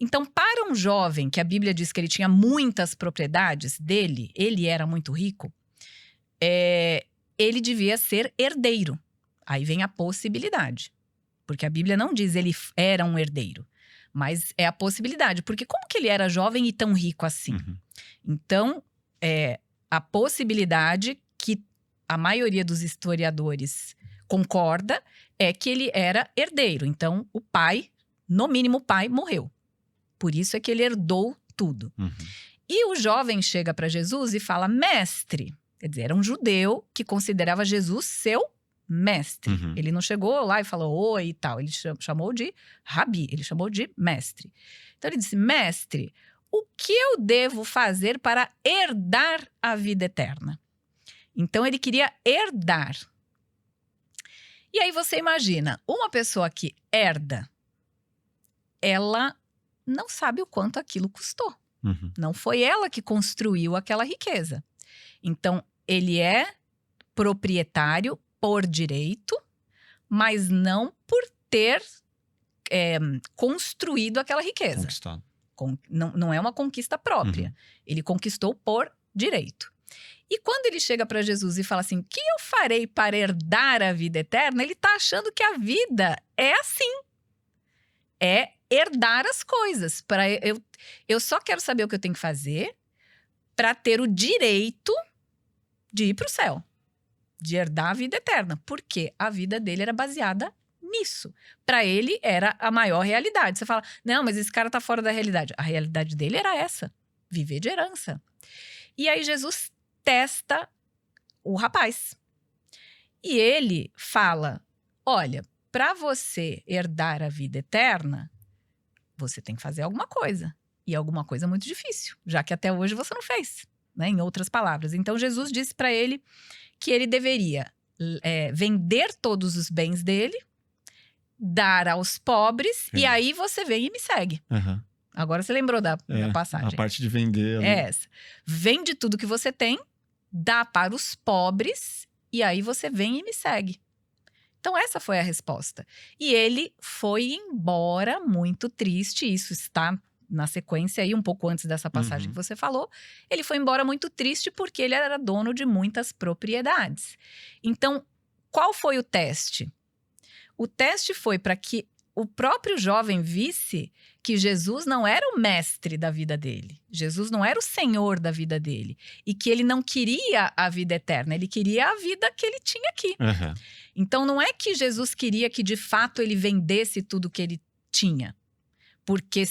Então, para um jovem, que a Bíblia diz que ele tinha muitas propriedades dele, ele era muito rico, ele devia ser herdeiro. Aí vem a possibilidade. Porque a Bíblia não diz ele era um herdeiro, mas é a possibilidade. Porque como que ele era jovem e tão rico assim? Então, a possibilidade que a maioria dos historiadores concorda é que ele era herdeiro. Então, o pai, no mínimo o pai, morreu. Por isso é que ele herdou tudo. E o jovem chega para Jesus e fala, mestre. Quer dizer, era um judeu que considerava Jesus seu mestre. Ele não chegou lá e falou oi e tal. Ele chamou de rabi, ele chamou de mestre. Então ele disse, mestre, o que eu devo fazer para herdar a vida eterna? Então ele queria herdar. E aí você imagina, uma pessoa que herda, ela não sabe o quanto aquilo custou. Não foi ela que construiu aquela riqueza. Então, ele é proprietário por direito, mas não por ter construído aquela riqueza. Conquistado. Não é uma conquista própria. Uhum. Ele conquistou por direito. E quando ele chega para Jesus e fala assim, o que eu farei para herdar a vida eterna? Ele está achando que a vida é assim. É herdar as coisas. Eu só quero saber o que eu tenho que fazer para ter o direito de ir para o céu. De herdar a vida eterna. Porque a vida dele era baseada nisso. Para ele era a maior realidade. Você fala, não, mas esse cara tá fora da realidade. A realidade dele era essa. Viver de herança. E aí Jesus testa o rapaz. E ele fala, olha, para você herdar a vida eterna, você tem que fazer alguma coisa. E alguma coisa muito difícil, já que até hoje você não fez, né? Em outras palavras. Então Jesus disse para ele que ele deveria vender todos os bens dele, dar aos pobres, e aí você vem e me segue. Uhum. Agora você lembrou da passagem. A parte de vender. É essa. Vende tudo que você tem, dá para os pobres, e aí você vem e me segue. Então essa foi a resposta. E ele foi embora muito triste, isso está na sequência aí, um pouco antes dessa passagem que você falou. Ele foi embora muito triste porque ele era dono de muitas propriedades. Então, qual foi o teste? O teste foi para que o próprio jovem visse que Jesus não era o mestre da vida dele. Jesus não era o senhor da vida dele. E que ele não queria a vida eterna, ele queria a vida que ele tinha aqui. Uhum. Então não é que Jesus queria que de fato ele vendesse tudo que ele tinha. Porque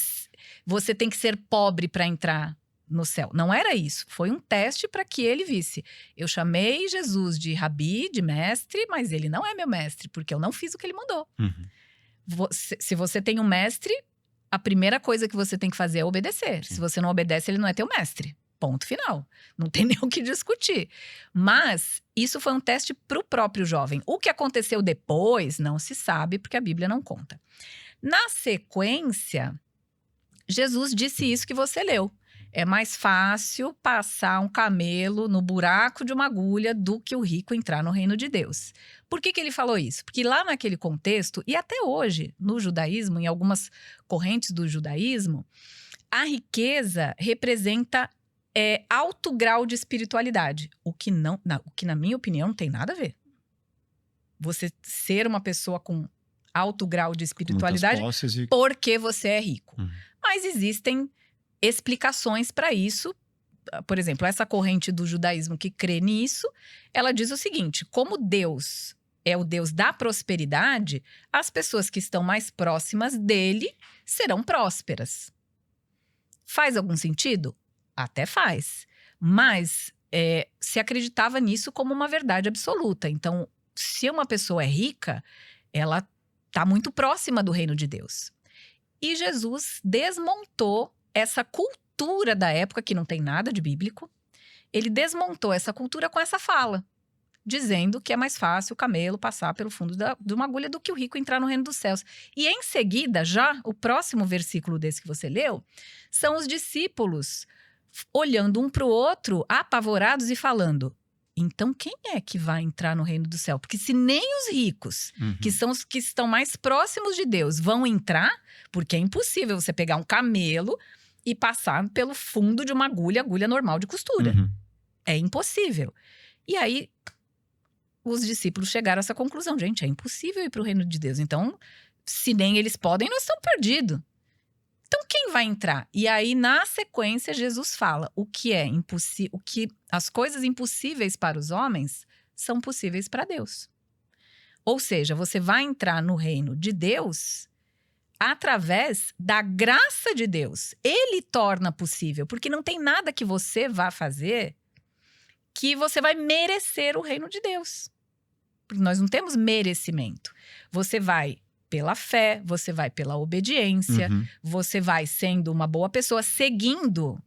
você tem que ser pobre para entrar no céu. Não era isso. Foi um teste para que ele visse. Eu chamei Jesus de rabi, de mestre, mas ele não é meu mestre, porque eu não fiz o que ele mandou. Uhum. Se você tem um mestre, a primeira coisa que você tem que fazer é obedecer. Sim. Se você não obedece, ele não é teu mestre. Ponto final. Não tem nem o que discutir. Mas isso foi um teste para o próprio jovem. O que aconteceu depois não se sabe, porque a Bíblia não conta. Na sequência, Jesus disse isso que você leu. É mais fácil passar um camelo no buraco de uma agulha do que o rico entrar no reino de Deus. Por que ele falou isso? Porque lá naquele contexto, e até hoje, no judaísmo, em algumas correntes do judaísmo, a riqueza representa alto grau de espiritualidade. O que, na minha opinião, não tem nada a ver. Você ser uma pessoa com alto grau de espiritualidade porque você é rico. Mas existem explicações para isso. Por exemplo, essa corrente do judaísmo que crê nisso, ela diz o seguinte: como Deus é o Deus da prosperidade, as pessoas que estão mais próximas dele serão prósperas. Faz algum sentido? Até faz. Mas se acreditava nisso como uma verdade absoluta. Então, se uma pessoa é rica, ela está muito próxima do reino de Deus. E Jesus desmontou essa cultura da época, que não tem nada de bíblico. Ele desmontou essa cultura com essa fala, dizendo que é mais fácil o camelo passar pelo fundo de uma agulha do que o rico entrar no reino dos céus. E em seguida, já o próximo versículo desse que você leu, são os discípulos olhando um para o outro, apavorados e falando: então quem é que vai entrar no reino do céu? Porque se nem os ricos, que são os que estão mais próximos de Deus, vão entrar, porque é impossível você pegar um camelo e passar pelo fundo de uma agulha normal de costura. É impossível. E aí, os discípulos chegaram a essa conclusão: gente, é impossível ir para o reino de Deus. Então, se nem eles podem, nós estamos perdidos. Então, quem vai entrar? E aí, na sequência, Jesus fala: o que é impossível, o que as coisas impossíveis para os homens são possíveis para Deus. Ou seja, você vai entrar no reino de Deus através da graça de Deus. Ele torna possível, porque não tem nada que você vá fazer que você vai merecer o reino de Deus. Porque nós não temos merecimento. Você vai pela fé, você vai pela obediência, você vai sendo uma boa pessoa, seguindo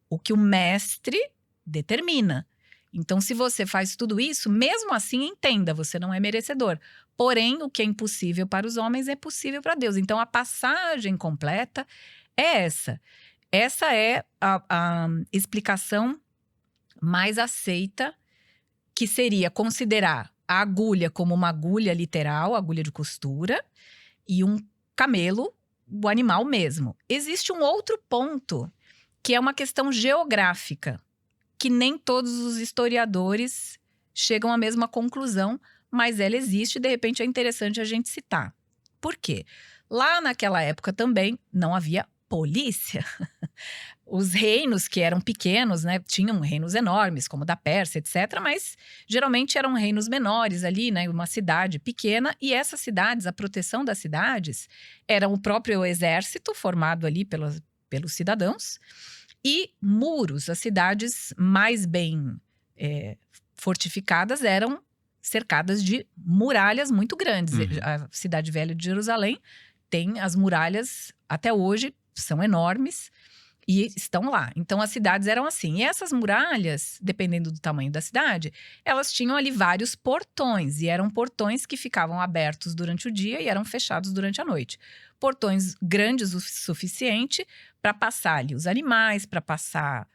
o que o mestre determina. Então, se você faz tudo isso, mesmo assim, entenda, você não é merecedor. Porém, o que é impossível para os homens é possível para Deus. Então, a passagem completa é essa. Essa é a explicação mais aceita, que seria considerar a agulha como uma agulha literal, agulha de costura, e um camelo, o animal mesmo. Existe um outro ponto, que é uma questão geográfica, que nem todos os historiadores chegam à mesma conclusão, mas ela existe e de repente é interessante a gente citar. Por quê? Lá naquela época também não havia polícia. Os reinos que eram pequenos, né, tinham reinos enormes, como o da Pérsia, etc., mas geralmente eram reinos menores ali, né, uma cidade pequena, e essas cidades, a proteção das cidades, era o próprio exército formado ali pelos cidadãos, e muros, as cidades mais bem fortificadas eram cercadas de muralhas muito grandes. A Cidade Velha de Jerusalém tem as muralhas, até hoje, são enormes e estão lá. Então, as cidades eram assim. E essas muralhas, dependendo do tamanho da cidade, elas tinham ali vários portões. E eram portões que ficavam abertos durante o dia e eram fechados durante a noite. Portões grandes o suficiente para passar ali os animais, para passar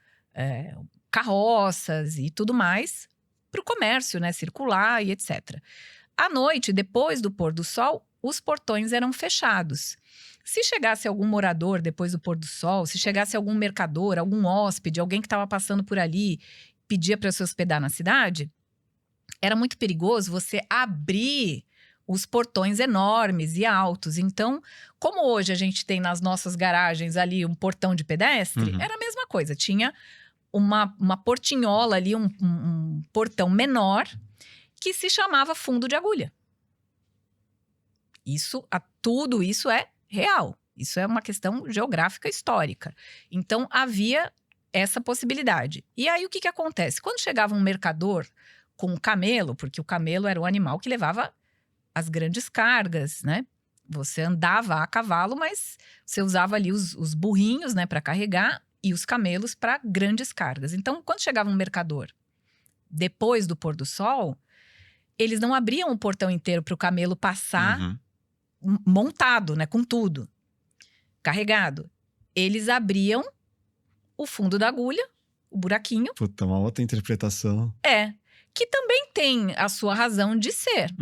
carroças e tudo mais, para o comércio, né, circular e etc. À noite, depois do pôr do sol, os portões eram fechados. Se chegasse algum morador depois do pôr do sol, se chegasse algum mercador, algum hóspede, alguém que estava passando por ali, pedia para se hospedar na cidade, era muito perigoso você abrir os portões enormes e altos. Então, como hoje a gente tem nas nossas garagens ali um portão de pedestre, era a mesma coisa. Tinha uma portinhola ali, um portão menor, que se chamava fundo de agulha. Tudo isso é real. Isso é uma questão geográfica histórica. Então, havia essa possibilidade. E aí, o que acontece? Quando chegava um mercador com um camelo, porque o camelo era o animal que levava as grandes cargas, né? Você andava a cavalo, mas você usava ali os burrinhos, né, para carregar, e os camelos para grandes cargas. Então, quando chegava um mercador depois do pôr do sol, eles não abriam o portão inteiro para o camelo passar montado, né, com tudo, carregado. Eles abriam o fundo da agulha, o buraquinho. Puta, uma outra interpretação. Que também tem a sua razão de ser.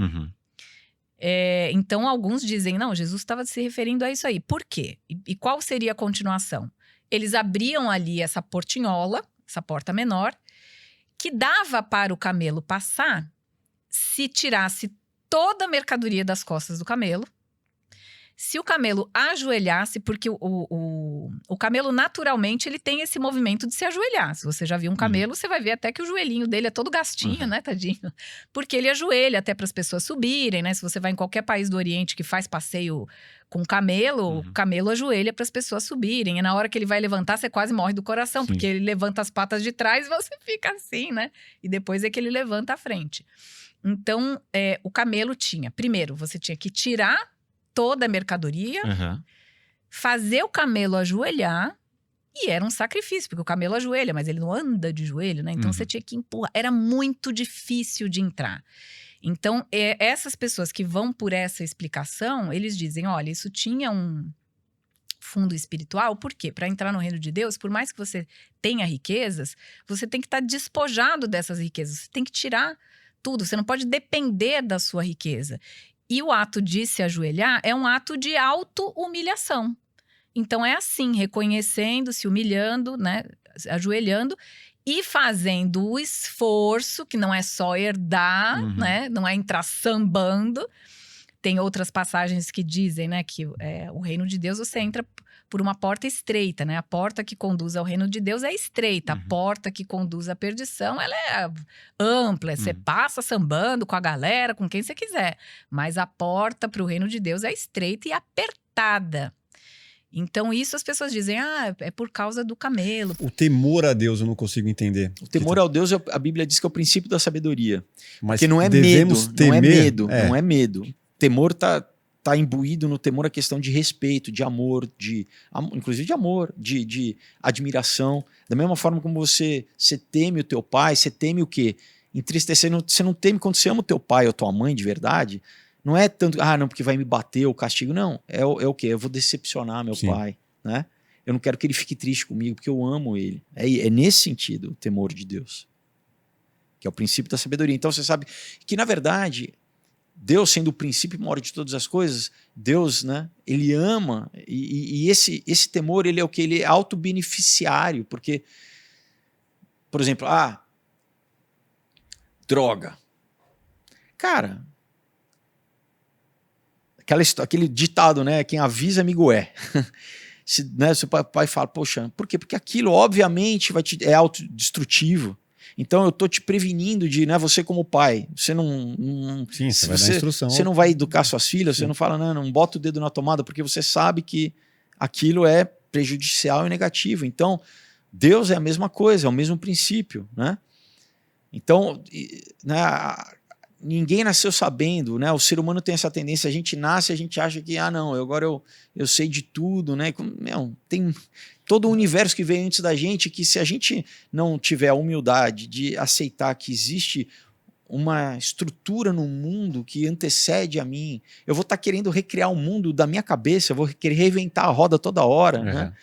Então, alguns dizem, não, Jesus estava se referindo a isso aí. Por quê? E qual seria a continuação? Eles abriam ali essa portinhola, essa porta menor, que dava para o camelo passar se tirasse toda a mercadoria das costas do camelo, se o camelo ajoelhasse, porque o camelo naturalmente ele tem esse movimento de se ajoelhar. Se você já viu um camelo, você vai ver até que o joelhinho dele é todo gastinho, né, tadinho? Porque ele ajoelha até para as pessoas subirem, né? Se você vai em qualquer país do Oriente que faz passeio com camelo, o camelo ajoelha para as pessoas subirem. E na hora que ele vai levantar, você quase morre do coração, porque ele levanta as patas de trás e você fica assim, né? E depois é que ele levanta a frente. Então, o camelo tinha... Primeiro, você tinha que tirar toda a mercadoria, fazer o camelo ajoelhar, e era um sacrifício, porque o camelo ajoelha, mas ele não anda de joelho, né? Então você tinha que empurrar. Era muito difícil de entrar. Então, essas pessoas que vão por essa explicação, eles dizem, olha, isso tinha um fundo espiritual. Por quê? Para entrar no reino de Deus, por mais que você tenha riquezas, você tem que estar despojado dessas riquezas. Você tem que tirar tudo. Você não pode depender da sua riqueza. E o ato de se ajoelhar é um ato de auto-humilhação. Então, é assim, reconhecendo, se humilhando, né? Ajoelhando e fazendo o esforço, que não é só herdar, né? Não é entrar sambando. Tem outras passagens que dizem, né, que o reino de Deus você entra por uma porta estreita, né? A porta que conduz ao reino de Deus é estreita. A porta que conduz à perdição, ela é ampla. Você passa sambando com a galera, com quem você quiser. Mas a porta para o reino de Deus é estreita e apertada. Então, isso as pessoas dizem, é por causa do camelo. O temor a Deus eu não consigo entender. O temor ao Deus, a Bíblia diz que é o princípio da sabedoria. Mas porque não é devemos medo, temer, não é medo, não é medo. Temor tá imbuído no temor a questão de respeito, de amor, inclusive de amor, de admiração. Da mesma forma como você teme o teu pai, você teme o quê? Entristecer, você não teme quando você ama o teu pai ou tua mãe de verdade. Não é tanto, não, porque vai me bater ou castigo. Não, é o quê? Eu vou decepcionar meu pai, né? Eu não quero que ele fique triste comigo, porque eu amo ele. É nesse sentido o temor de Deus. que é o princípio da sabedoria. Então você sabe que, na verdade, Deus sendo o princípio maior de todas as coisas, Deus, né, ele ama, e esse temor, ele é o que? Ele é autobeneficiário, porque, por exemplo, droga. Cara, aquele ditado, né, quem avisa amigo é. Se o pai fala, poxa, por quê? Porque aquilo, obviamente, é autodestrutivo. Então eu tô te prevenindo de, né, você como pai, você não Sim, você vai dar instrução. Você não vai educar suas filhas, você não fala, não bota o dedo na tomada, porque você sabe que aquilo é prejudicial e negativo. Então, Deus é a mesma coisa, é o mesmo princípio, né? Então, né, ninguém nasceu sabendo, né? O ser humano tem essa tendência, a gente nasce, a gente acha que, agora eu sei de tudo, né? Tem todo o universo que veio antes da gente, que se a gente não tiver a humildade de aceitar que existe uma estrutura no mundo que antecede a mim, eu vou estar querendo recriar o mundo da minha cabeça, eu vou querer reinventar a roda toda hora, né?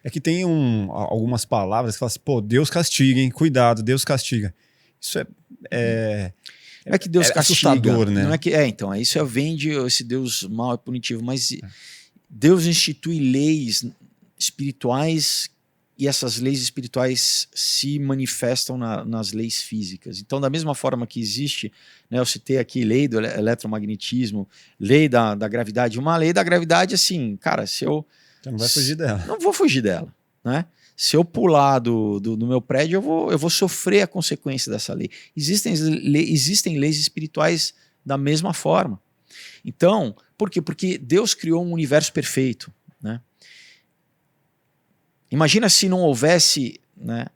É que tem algumas palavras que falam assim, pô, Deus castiga, hein? Cuidado, Deus castiga. Isso não é que Deus castiga, assustador, né? Não é que, então, isso vende esse Deus mau e punitivo, mas Deus institui leis espirituais e essas leis espirituais se manifestam nas leis físicas. Então, da mesma forma que existe, né, eu citei aqui lei do eletromagnetismo, lei da gravidade. Uma lei da gravidade, assim, cara, se eu... Você não vai fugir dela. Não vou fugir dela, né? Se eu pular do meu prédio, eu vou sofrer a consequência dessa lei. Existem leis espirituais da mesma forma. Então, por quê? Porque Deus criou um universo perfeito, né? Imagina se não houvesse, né,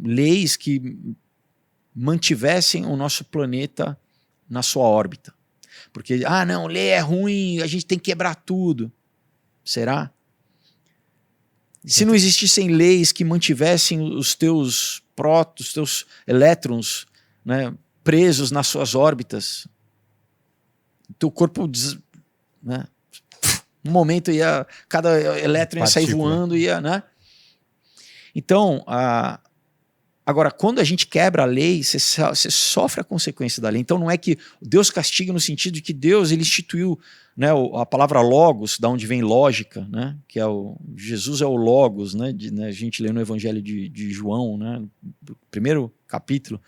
leis que mantivessem o nosso planeta na sua órbita. Porque, lei é ruim, a gente tem que quebrar tudo. Será? Se não existissem leis que mantivessem os teus prótons, os teus elétrons, né, presos nas suas órbitas, teu corpo, né, um momento cada elétron ia sair voando, né? Então, agora, quando a gente quebra a lei, você sofre a consequência da lei. Então não é que Deus castiga no sentido de que Deus ele instituiu, né, a palavra logos, da onde vem lógica, né, que Jesus é o logos, né, a gente lê no Evangelho de João, né, no primeiro capítulo,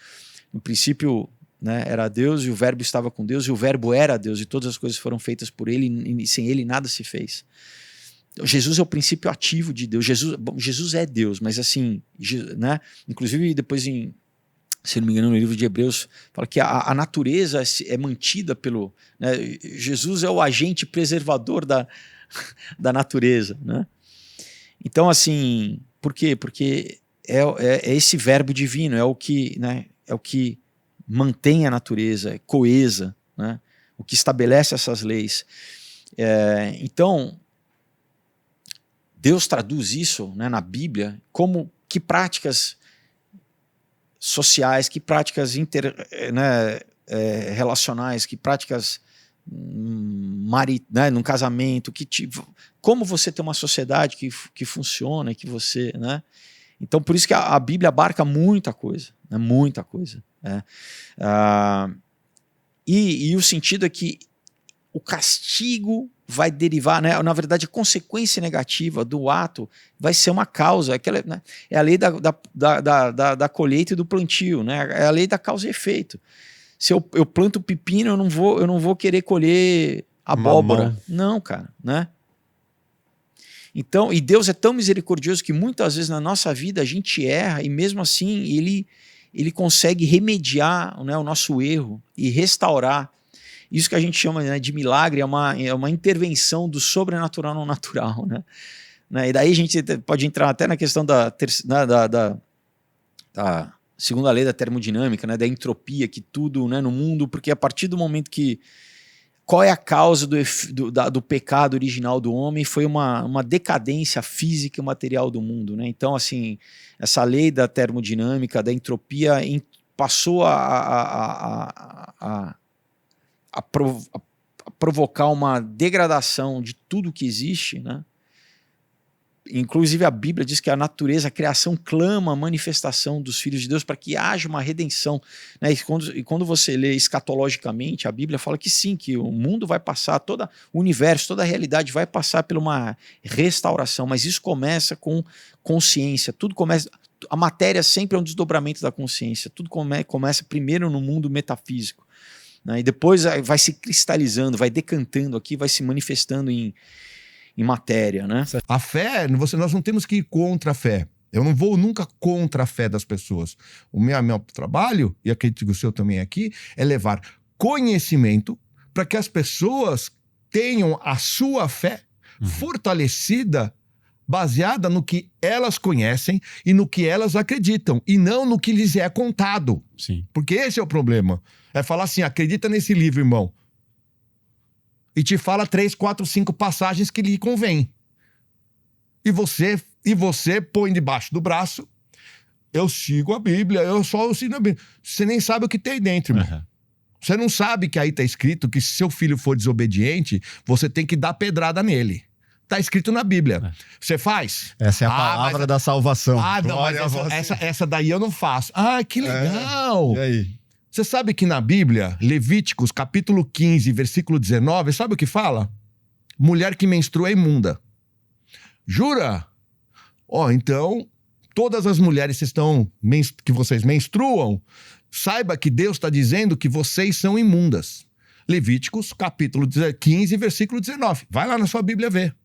no princípio, né, era Deus e o verbo estava com Deus e o verbo era Deus e todas as coisas foram feitas por ele e sem ele nada se fez. Jesus é o princípio ativo de Deus. Jesus é Deus, mas assim, né? Inclusive depois se não me engano no livro de Hebreus fala que a natureza é mantida pelo, né? Jesus é o agente preservador da natureza, né? Então assim, por quê? Porque é esse verbo divino, é o que, né? É o que mantém a natureza, é coesa, né? O que estabelece essas leis. Então Deus traduz isso, né, na Bíblia como que práticas sociais, que práticas relacionais, que práticas né, num casamento, como você tem uma sociedade que funciona e que você, né? Então por isso que a Bíblia abarca muita coisa, né, muita coisa. Né? E o sentido é que o castigo vai derivar, né? Na verdade, a consequência negativa do ato vai ser uma causa. Né? É a lei da colheita e do plantio, né? É a lei da causa e efeito. Se eu planto pepino, eu não vou querer colher abóbora. Mamão. Não, cara, né? Então, e Deus é tão misericordioso que muitas vezes na nossa vida a gente erra e mesmo assim ele consegue remediar, né, o nosso erro e restaurar. Isso que a gente chama, né, de milagre é uma intervenção do sobrenatural no natural, né? E daí a gente pode entrar até na questão da segunda lei da termodinâmica, né, da entropia, que tudo, né, no mundo, porque a partir do momento que... Qual é a causa do pecado original do homem? Foi uma decadência física e material do mundo, né? Então, assim, essa lei da termodinâmica, da entropia, passou a provocar uma degradação de tudo que existe, né? Inclusive a Bíblia diz que a natureza, a criação clama a manifestação dos filhos de Deus para que haja uma redenção, né? E quando você lê escatologicamente, a Bíblia fala que sim, que o mundo vai passar, todo o universo, toda a realidade vai passar por uma restauração, mas isso começa com consciência, tudo começa... A matéria sempre é um desdobramento da consciência, tudo começa primeiro no mundo metafísico, né? E depois vai se cristalizando, vai decantando aqui, vai se manifestando em matéria, né? A fé, nós não temos que ir contra a fé. Eu não vou nunca contra a fé das pessoas. O meu trabalho, e acredito que o seu também aqui, é levar conhecimento para que as pessoas tenham a sua fé fortalecida, baseada no que elas conhecem e no que elas acreditam, e não no que lhes é contado. Sim. Porque esse é o problema. É falar assim, acredita nesse livro, irmão. E te fala 3, 4, 5 passagens que lhe convém. E você põe debaixo do braço, eu sigo a Bíblia, eu sigo a Bíblia. Você nem sabe o que tem dentro, irmão. Uhum. Você não sabe que aí está escrito que se seu filho for desobediente, você tem que dar pedrada nele. Está escrito na Bíblia. Você faz? Essa é a palavra da salvação. Não, mas essa daí eu não faço. Ah, que legal! E aí? Você sabe que na Bíblia, Levíticos, capítulo 15, versículo 19, sabe o que fala? Mulher que menstrua é imunda. Jura? Então, todas as mulheres que vocês menstruam, saiba que Deus está dizendo que vocês são imundas. Levíticos, capítulo 15, versículo 19. Vai lá na sua Bíblia ver.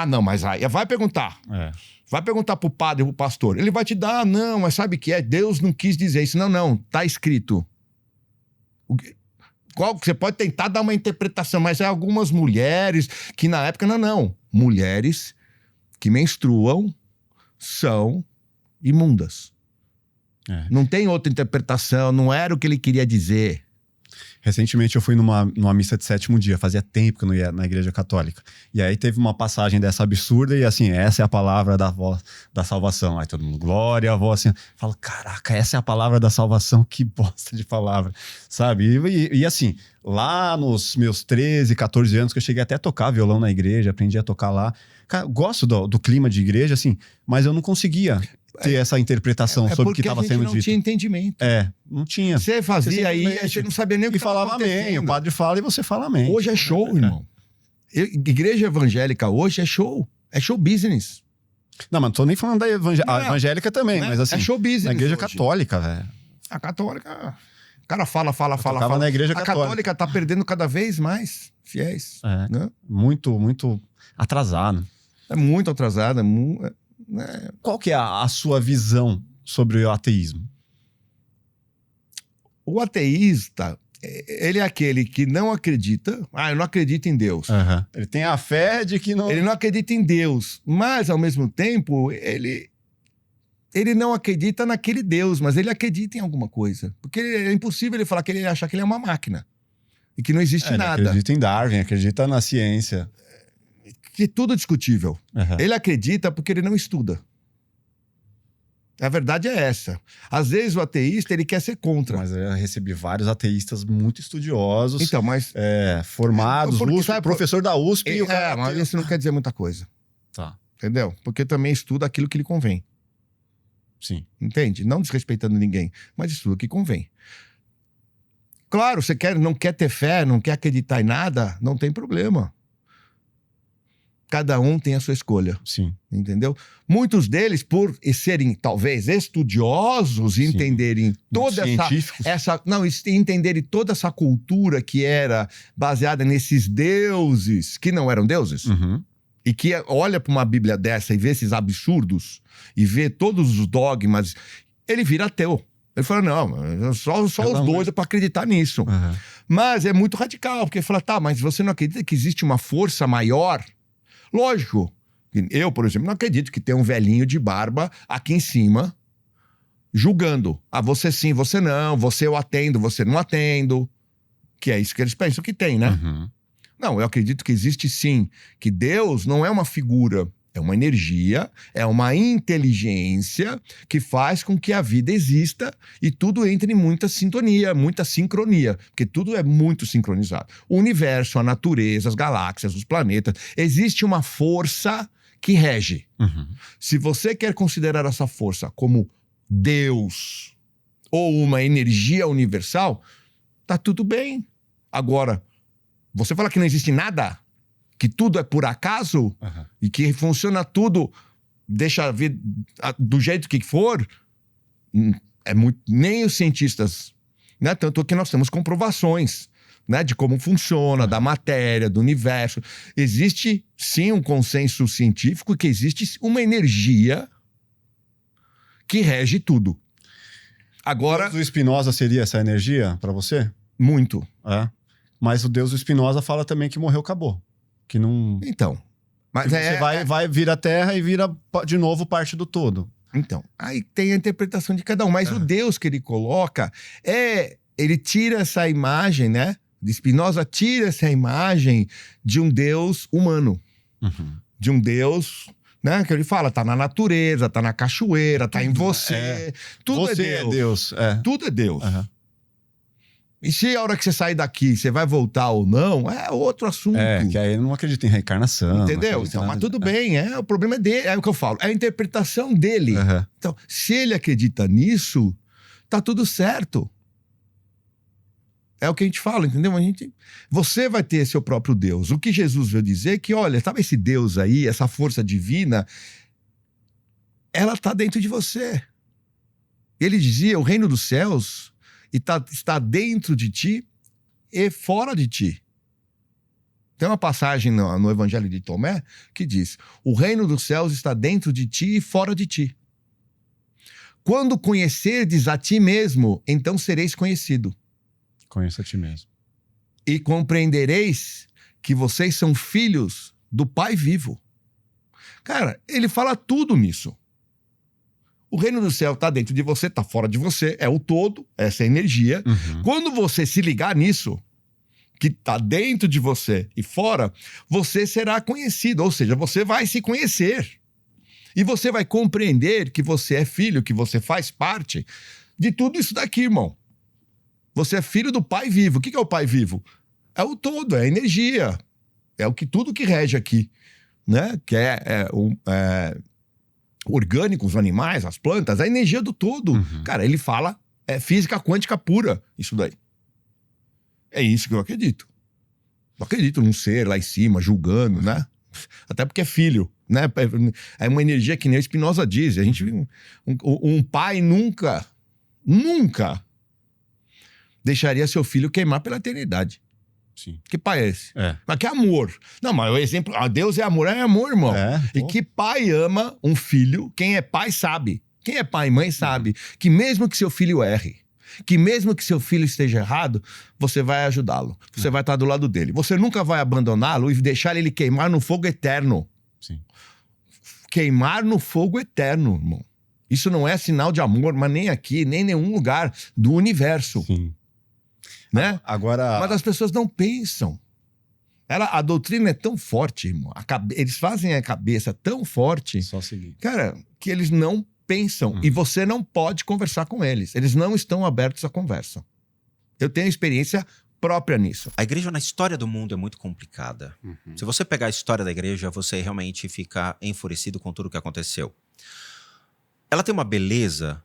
Não, mas aí vai perguntar. Vai perguntar pro padre, pro pastor. Ele vai te dar, não, mas sabe o que é? Deus não quis dizer isso. Não, tá escrito. Você pode tentar dar uma interpretação, mas é algumas mulheres que na época, não. Mulheres que menstruam são imundas. Não tem outra interpretação, não era o que ele queria dizer. Recentemente eu fui numa missa de 7º dia, fazia tempo que eu não ia na igreja católica. E aí teve uma passagem dessa absurda e assim, essa é a palavra da salvação. Aí todo mundo, glória a vós, assim, fala, caraca, essa é a palavra da salvação, que bosta de palavra, sabe? E assim, lá nos meus 13, 14 anos que eu cheguei até a tocar violão na igreja, aprendi a tocar lá. Cara, gosto do clima de igreja, assim, mas eu não conseguia ter essa interpretação sobre o que estava sendo dito. Não tinha entendimento. Não tinha. Você fazia aí, você não sabia nem o que falava amém. O padre fala e você fala amém. Hoje é show, irmão. Igreja evangélica hoje é show. É show business. Não, mas não tô nem falando da evangélica também, mas assim. É show business. Na igreja hoje. Católica, velho. A católica. O cara fala. Na igreja católica. A católica tá perdendo cada vez mais fiéis. Né? Muito, muito atrasado. É muito atrasada. Qual que é a sua visão sobre o ateísmo? O ateísta, ele é aquele que não acredita. Eu não acredito em Deus. Ele tem a fé de que não... Ele não acredita em Deus, mas ao mesmo tempo, ele não acredita naquele Deus, mas ele acredita em alguma coisa. Porque é impossível ele falar que ele achar que ele é uma máquina e que não existe nada. Ele acredita em Darwin, acredita na ciência. Que tudo é discutível. Ele acredita porque ele não estuda. A verdade é essa. Às vezes o ateísta, ele quer ser contra. Mas eu recebi vários ateístas muito estudiosos. Então, mas... formados, porque, USP, professor da USP. E o cara mas isso não quer dizer muita coisa. Tá. Entendeu? Porque também estuda aquilo que lhe convém. Sim. Entende? Não desrespeitando ninguém, mas estuda o que convém. Claro, você não quer ter fé, não quer acreditar em nada, não tem problema. Cada um tem a sua escolha. Sim. Entendeu? Muitos deles, por serem, talvez, estudiosos e entenderem toda entenderem toda essa cultura que era baseada nesses deuses, que não eram deuses, e que olha para uma Bíblia dessa e vê esses absurdos, e vê todos os dogmas, ele vira ateu. Ele fala, não, só os doidos para acreditar nisso. Mas é muito radical, porque ele fala, mas você não acredita que existe uma força maior? Lógico, eu, por exemplo, não acredito que tem um velhinho de barba aqui em cima julgando. Você sim, você não, você eu atendo, você não atendo. Que é isso que eles pensam que tem, né? Não, eu acredito que existe sim, que Deus não é uma figura, é uma energia, é uma inteligência que faz com que a vida exista e tudo entre em muita sintonia, muita sincronia, porque tudo é muito sincronizado. O universo, a natureza, as galáxias, os planetas, existe uma força que rege. Uhum. Se você quer considerar essa força como Deus ou uma energia universal, tá tudo bem. Agora, você fala que não existe nada, que tudo é por acaso e que funciona tudo, deixa vir do jeito que for, é muito, nem os cientistas, né? Tanto que nós temos comprovações, né, de como funciona, da matéria, do universo. Existe, sim, um consenso científico que existe uma energia que rege tudo. Agora... O Spinoza seria essa energia para você? Muito. É. Mas o Deus do Spinoza fala também que morreu, acabou. Que não... Então. Mas você vai vir a Terra e vira de novo parte do todo. Então, aí tem a interpretação de cada um. Mas o Deus que ele coloca, ele tira essa imagem, né? De Spinoza tira essa imagem de um Deus humano. Uhum. De um Deus, né? Que ele fala, tá na natureza, tá na cachoeira, tá em você. Tudo você é Deus. É Deus. Tudo é Deus. Uhum. E se a hora que você sair daqui, você vai voltar ou não, é outro assunto. Que aí eu não acredito em reencarnação. Entendeu? Então, mas tudo bem, o problema é dele, é o que eu falo, é a interpretação dele. Uhum. Então, se ele acredita nisso, tá tudo certo. É o que a gente fala, entendeu? Você vai ter seu próprio Deus. O que Jesus veio dizer é que, olha, sabe esse Deus aí, essa força divina, ela tá dentro de você. Ele dizia, o reino dos céus está dentro de ti e fora de ti. Tem uma passagem no Evangelho de Tomé que diz, o reino dos céus está dentro de ti e fora de ti. Quando conhecerdes a ti mesmo, então sereis conhecido. Conheça a ti mesmo. E compreendereis que vocês são filhos do Pai vivo. Cara, ele fala tudo nisso. O reino do céu está dentro de você, está fora de você, é o todo, essa energia. Uhum. Quando você se ligar nisso, que está dentro de você e fora, você será conhecido, ou seja, você vai se conhecer. E você vai compreender que você é filho, que você faz parte de tudo isso daqui, irmão. Você é filho do Pai vivo. O que é o Pai vivo? É o todo, é a energia. É o que tudo que rege aqui, né? Que orgânicos, os animais, as plantas, a energia do todo. Uhum. Cara, ele fala, é física quântica pura, isso daí. É isso que eu acredito. Não acredito num ser lá em cima, julgando, né? Até porque é filho, né? É uma energia que nem o Spinoza diz. A gente, um pai nunca deixaria seu filho queimar pela eternidade. Sim. Que pai é esse? Mas que amor. Não, mas o exemplo... Deus é amor, irmão. E que pai ama um filho? Quem é pai sabe. Quem é pai e mãe sabe que mesmo que seu filho erre, que mesmo que seu filho esteja errado, você vai ajudá-lo. Você vai estar do lado dele. Você nunca vai abandoná-lo e deixar ele queimar no fogo eterno. Sim. Queimar no fogo eterno, irmão. Isso não é sinal de amor, mas nem aqui, nem em nenhum lugar do universo. Sim. Né? Agora... Mas as pessoas não pensam. A doutrina é tão forte, irmão. Eles fazem a cabeça tão forte, Só seguir. cara, que eles não pensam. E você não pode conversar com eles. Eles não estão abertos à conversa. Eu tenho experiência própria nisso. A igreja na história do mundo é muito complicada. Se você pegar a história da igreja, você realmente fica enfurecido com tudo o que aconteceu. Ela tem uma beleza.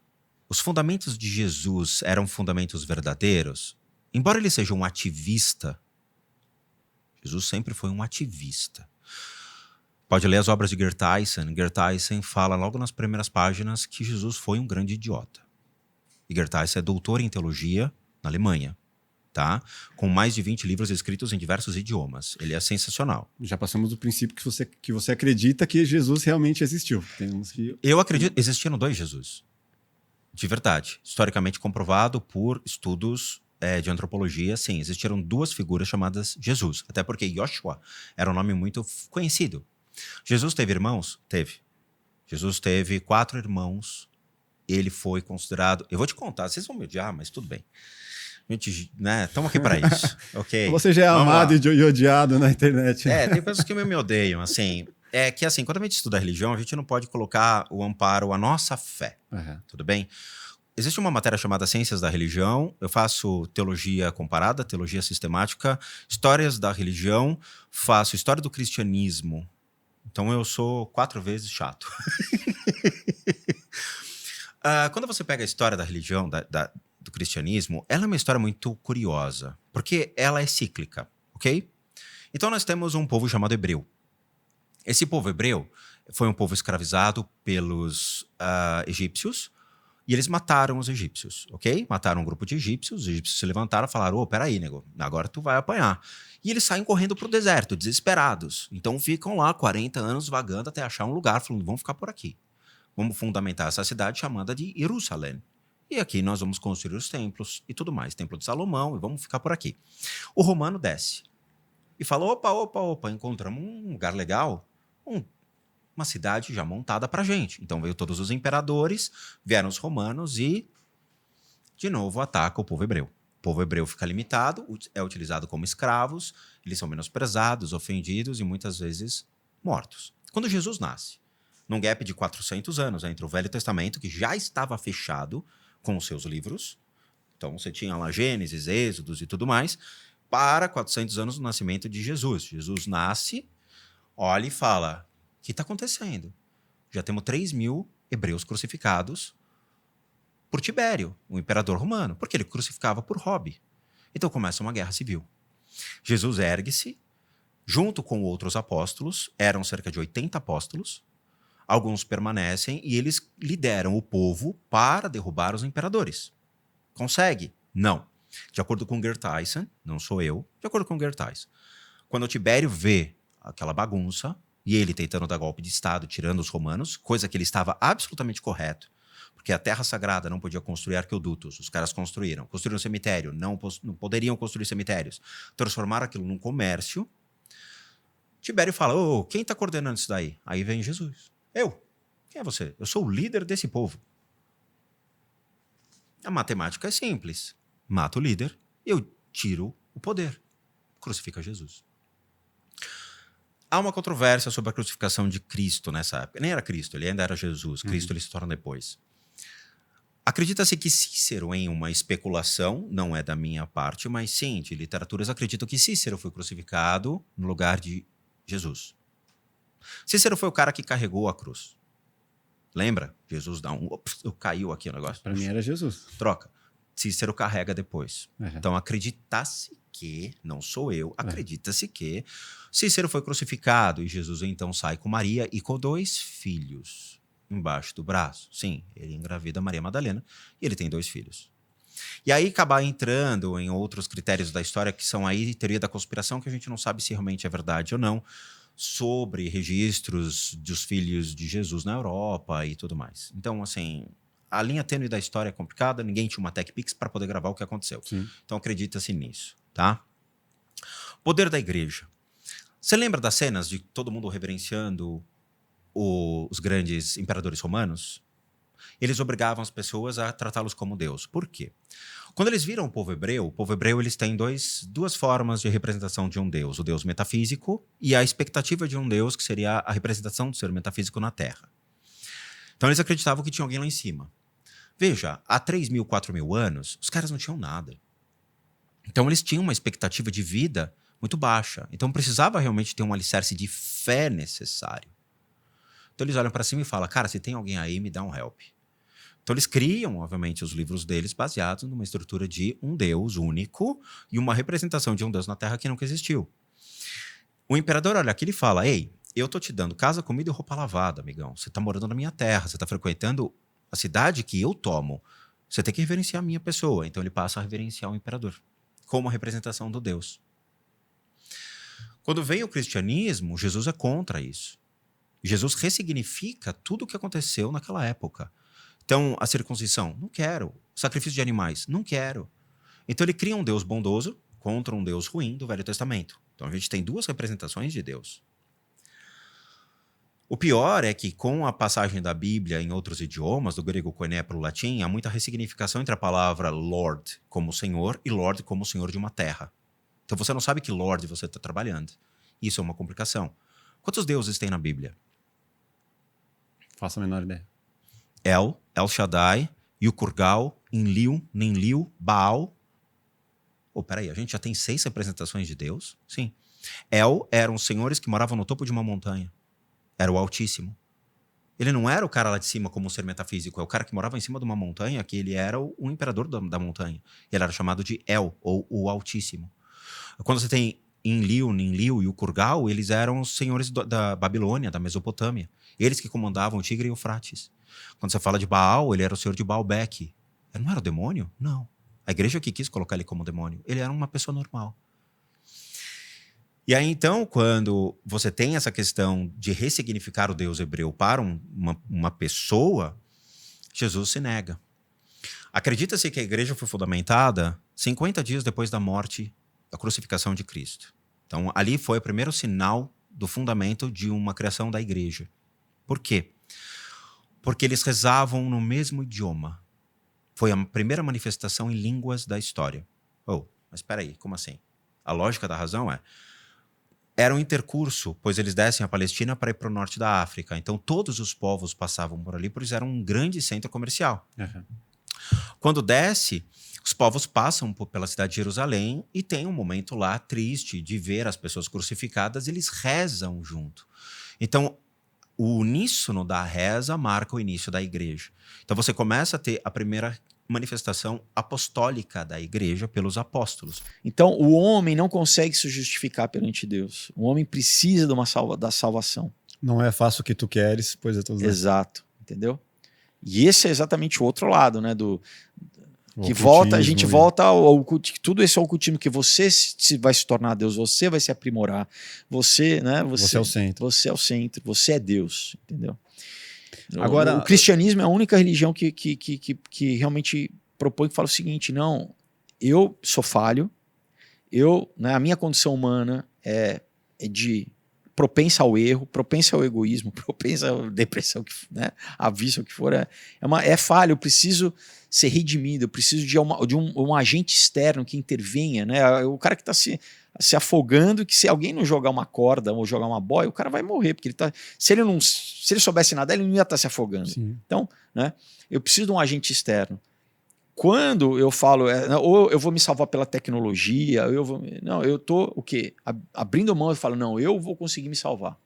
Os fundamentos de Jesus eram fundamentos verdadeiros. Embora ele seja um ativista, Jesus sempre foi um ativista. Pode ler as obras de Gerd Tyson. Gerd Tyson fala logo nas primeiras páginas que Jesus foi um grande idiota. E Gerd Tyson é doutor em teologia na Alemanha, tá? Com mais de 20 livros escritos em diversos idiomas. Ele é sensacional. Já passamos do princípio que você acredita que Jesus realmente existiu. Eu acredito, existiram 2 Jesus. De verdade. Historicamente comprovado por estudos de antropologia, sim, existiram 2 figuras chamadas Jesus. Até porque Yoshua era um nome muito conhecido. Jesus teve irmãos? Teve. Jesus teve 4 irmãos. Ele foi considerado... Eu vou te contar, vocês vão me odiar, mas tudo bem. A gente, né, estamos aqui para isso. Okay? Você já é amado e odiado na internet. Tem pessoas que me odeiam, assim. É que, assim, quando a gente estuda a religião, a gente não pode colocar o amparo à nossa fé. Tudo bem? Existe uma matéria chamada Ciências da Religião. Eu faço teologia comparada, teologia sistemática, histórias da religião, faço história do cristianismo Então eu sou 4 vezes chato. Quando você pega a história da religião, do cristianismo, ela é uma história muito curiosa, porque ela é cíclica, ok? Então nós temos um povo chamado hebreu. Esse povo hebreu foi um povo escravizado pelos egípcios, e eles mataram os egípcios, ok? Mataram um grupo de egípcios, os egípcios se levantaram e falaram, ô, peraí, nego, agora tu vai apanhar. E eles saem correndo pro deserto, desesperados. Então ficam lá 40 anos vagando até achar um lugar, falando, vamos ficar por aqui. Vamos fundamentar essa cidade chamada de Jerusalém. E aqui nós vamos construir os templos e tudo mais. Templo de Salomão, e vamos ficar por aqui. O romano desce e fala, opa, encontramos um lugar legal, uma cidade já montada pra gente. Então veio todos os imperadores, vieram os romanos e, de novo, ataca o povo hebreu. O povo hebreu fica limitado, é utilizado como escravos, eles são menosprezados, ofendidos e muitas vezes mortos. Quando Jesus nasce, num gap de 400 anos entre o Velho Testamento, que já estava fechado com os seus livros, então você tinha lá Gênesis, Êxodos e tudo mais, para 400 anos do nascimento de Jesus. Jesus nasce, olha e fala, o que está acontecendo? Já temos 3.000 hebreus crucificados por Tibério, o imperador romano, porque ele crucificava por hobby. Então começa uma guerra civil. Jesus ergue-se, junto com outros apóstolos, eram cerca de 80 apóstolos, alguns permanecem e eles lideram o povo para derrubar os imperadores. Consegue? Não. De acordo com Ger Tyson, não sou eu, de acordo com Ger Tyson, quando o Tibério vê aquela bagunça, e ele tentando dar golpe de Estado, tirando os romanos, coisa que ele estava absolutamente correto, porque a Terra Sagrada não podia construir arqueodutos, os caras construíram um cemitério, não poderiam construir cemitérios, transformaram aquilo num comércio. Tibério fala, quem está coordenando isso daí? Aí vem Jesus. Eu. Quem é você? Eu sou o líder desse povo. A matemática é simples. Mata o líder, eu tiro o poder. Crucifica Jesus. Há uma controvérsia sobre a crucificação de Cristo nessa época. Nem era Cristo, ele ainda era Jesus. Cristo ele se torna depois. Acredita-se que Cícero, em uma especulação, não é da minha parte, mas sim, de literaturas, acreditam que Cícero foi crucificado no lugar de Jesus. Cícero foi o cara que carregou a cruz. Lembra? Jesus dá caiu aqui o negócio. Para mim era Jesus. Troca. Cícero carrega depois. Uhum. Então acredita-se que, não sou eu, acredita-se que Cícero foi crucificado e Jesus então sai com Maria e com 2 filhos embaixo do braço. Sim, ele engravida Maria Madalena e ele tem 2 filhos. E aí acabar entrando em outros critérios da história que são aí teoria da conspiração, que a gente não sabe se realmente é verdade ou não, sobre registros dos filhos de Jesus na Europa e tudo mais. Então, assim, a linha tênue da história é complicada, ninguém tinha uma TechPix para poder gravar o que aconteceu. Sim. Então acredita-se nisso, tá? Poder da igreja. Você lembra das cenas de todo mundo reverenciando os grandes imperadores romanos? Eles obrigavam as pessoas a tratá-los como Deus. Por quê? Quando eles viram o povo hebreu eles têm duas formas de representação de um Deus. O Deus metafísico e a expectativa de um Deus, que seria a representação do ser metafísico na Terra. Então eles acreditavam que tinha alguém lá em cima. Veja, há 3.000, 4.000 anos, os caras não tinham nada. Então eles tinham uma expectativa de vida muito baixa. Então precisava realmente ter um alicerce de fé necessário. Então eles olham para cima e falam, cara, se tem alguém aí, me dá um help. Então eles criam, obviamente, os livros deles baseados numa estrutura de um Deus único e uma representação de um Deus na Terra que nunca existiu. O imperador olha aqui e fala, ei, eu tô te dando casa, comida e roupa lavada, amigão. Você tá morando na minha terra, você tá frequentando a cidade que eu tomo. Você tem que reverenciar a minha pessoa. Então ele passa a reverenciar o imperador como a representação do Deus. Quando vem o cristianismo, Jesus é contra isso. Jesus ressignifica tudo o que aconteceu naquela época. Então, a circuncisão, não quero. Sacrifício de animais, não quero. Então, ele cria um Deus bondoso contra um Deus ruim do Velho Testamento. Então, a gente tem 2 representações de Deus. O pior é que, com a passagem da Bíblia em outros idiomas, do grego koiné para o latim, há muita ressignificação entre a palavra Lord como Senhor e Lord como Senhor de uma terra. Então, você não sabe que Lord você está trabalhando. Isso é uma complicação. Quantos deuses tem na Bíblia? Faço a menor ideia. El Shaddai, Yukurgal, Enlil, Nenlil, Baal. Peraí, a gente já tem 6 representações de Deus? Sim. El eram os senhores que moravam no topo de uma montanha. era o Altíssimo. Ele não era o cara lá de cima como um ser metafísico, é o cara que morava em cima de uma montanha, que ele era o imperador da montanha. Ele era chamado de El, ou o Altíssimo. Quando você tem Enlil, Ninlil e o Kurgal, eles eram os senhores da Babilônia, da Mesopotâmia. Eles que comandavam o Tigre e o Eufrates. Quando você fala de Baal, ele era o senhor de Baalbek. Ele não era o demônio? Não. A igreja que quis colocar ele como demônio. Ele era uma pessoa normal. E aí, então, quando você tem essa questão de ressignificar o Deus hebreu para uma pessoa, Jesus se nega. Acredita-se que a igreja foi fundamentada 50 dias depois da morte, da crucificação de Cristo. Então, ali foi o primeiro sinal do fundamento de uma criação da igreja. Por quê? Porque eles rezavam no mesmo idioma. Foi a primeira manifestação em línguas da história. Oh, mas espera aí, como assim? A lógica da razão era um intercurso, pois eles descem a Palestina para ir para o norte da África. Então, todos os povos passavam por ali, por isso era um grande centro comercial. Uhum. Quando desce, os povos passam pela cidade de Jerusalém e tem um momento lá triste de ver as pessoas crucificadas, eles rezam junto. Então, o uníssono da reza marca o início da igreja. Então, você começa a ter a primeira manifestação apostólica da igreja pelos apóstolos. Então, o homem não consegue se justificar perante Deus. O homem precisa da salvação. Não é fácil o que tu queres, pois é tudo. Exato, entendeu? E esse é exatamente o outro lado, né? Que volta, a gente volta ao tudo esse é o ocultismo, que você vai se tornar Deus, você vai se aprimorar, você, né? Você é o centro. Você é o centro, você é Deus, entendeu? Agora, o cristianismo é a única religião que realmente propõe, que fala o seguinte: não, eu sou falho, né, a minha condição humana é de propensa ao erro, propensa ao egoísmo, propensa à depressão, né, a vício, o que for, é falho, eu preciso ser redimido, eu preciso de um agente externo que intervenha, né? O cara que está se afogando, que se alguém não jogar uma corda ou jogar uma boia, o cara vai morrer, porque se ele soubesse nadar, ele não ia estar se afogando. Sim. Então, né, eu preciso de um agente externo. Quando eu falo, ou eu vou me salvar pela tecnologia, eu tô o quê? Abrindo mão, eu falo, não, eu vou conseguir me salvar.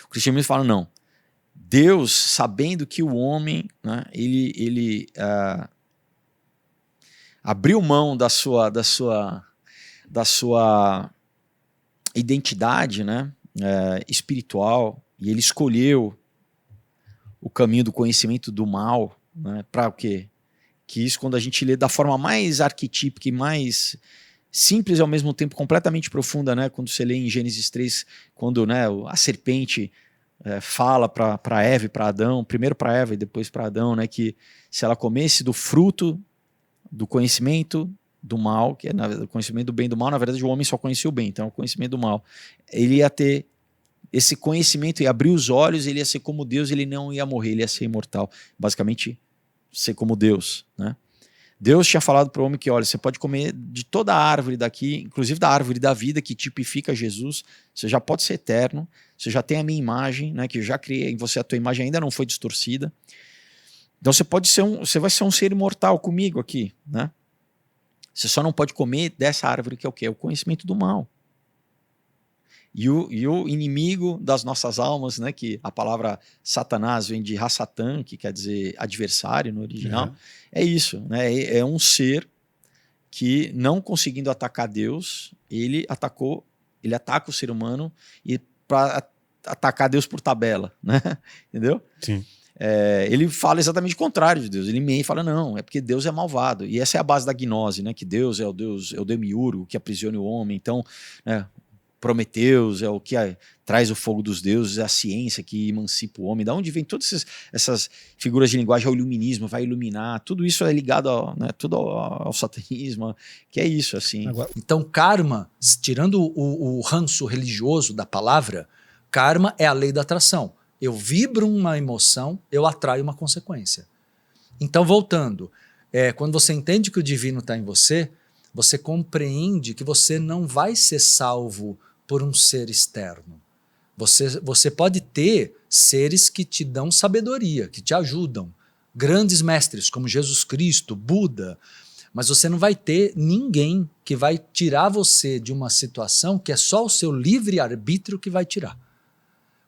O cristianismo fala, não. Deus, sabendo que o homem, né, ele abriu mão da sua identidade, né, espiritual, e ele escolheu o caminho do conhecimento do mal, né, para o quê? Que isso, quando a gente lê da forma mais arquetípica e mais simples e ao mesmo tempo completamente profunda, né, quando você lê em Gênesis 3, quando, né, a serpente fala para Eva e para Adão, primeiro para Eva e depois para Adão, né, que se ela comesse do fruto do conhecimento do mal, que é o conhecimento do bem e do mal, na verdade o homem só conhecia o bem, então o conhecimento do mal, ele ia ter esse conhecimento e abrir os olhos, ele ia ser como Deus, ele não ia morrer, ele ia ser imortal, basicamente ser como Deus, né? Deus tinha falado para o homem que, olha, você pode comer de toda a árvore daqui, inclusive da árvore da vida, que tipifica Jesus, você já pode ser eterno, você já tem a minha imagem, né, que eu já criei em você, a tua imagem ainda não foi distorcida, então você vai ser um ser imortal comigo aqui, né? Você só não pode comer dessa árvore que é o quê? É o conhecimento do mal. E o inimigo das nossas almas, né, que a palavra Satanás vem de Hassatan, que quer dizer adversário no original, é isso, né? É um ser que, não conseguindo atacar Deus, ele ataca o ser humano e para atacar Deus por tabela, né? Entendeu? Sim. Ele fala exatamente o contrário de Deus. Ele meio fala, não, é porque Deus é malvado. E essa é a base da gnose, né? Que Deus é o demiurgo que aprisiona o homem. Então, né, Prometeus é o que traz o fogo dos deuses, é a ciência que emancipa o homem. Da onde vem todas essas figuras de linguagem? Ao iluminismo, vai iluminar. Tudo isso é ligado tudo ao satanismo, que é isso, assim. Então, karma, tirando o ranço religioso da palavra, karma é a lei da atração. Eu vibro uma emoção, eu atraio uma consequência. Então, voltando, quando você entende que o divino está em você, você compreende que você não vai ser salvo por um ser externo. Você pode ter seres que te dão sabedoria, que te ajudam. Grandes mestres como Jesus Cristo, Buda. Mas você não vai ter ninguém que vai tirar você de uma situação que é só o seu livre-arbítrio que vai tirar.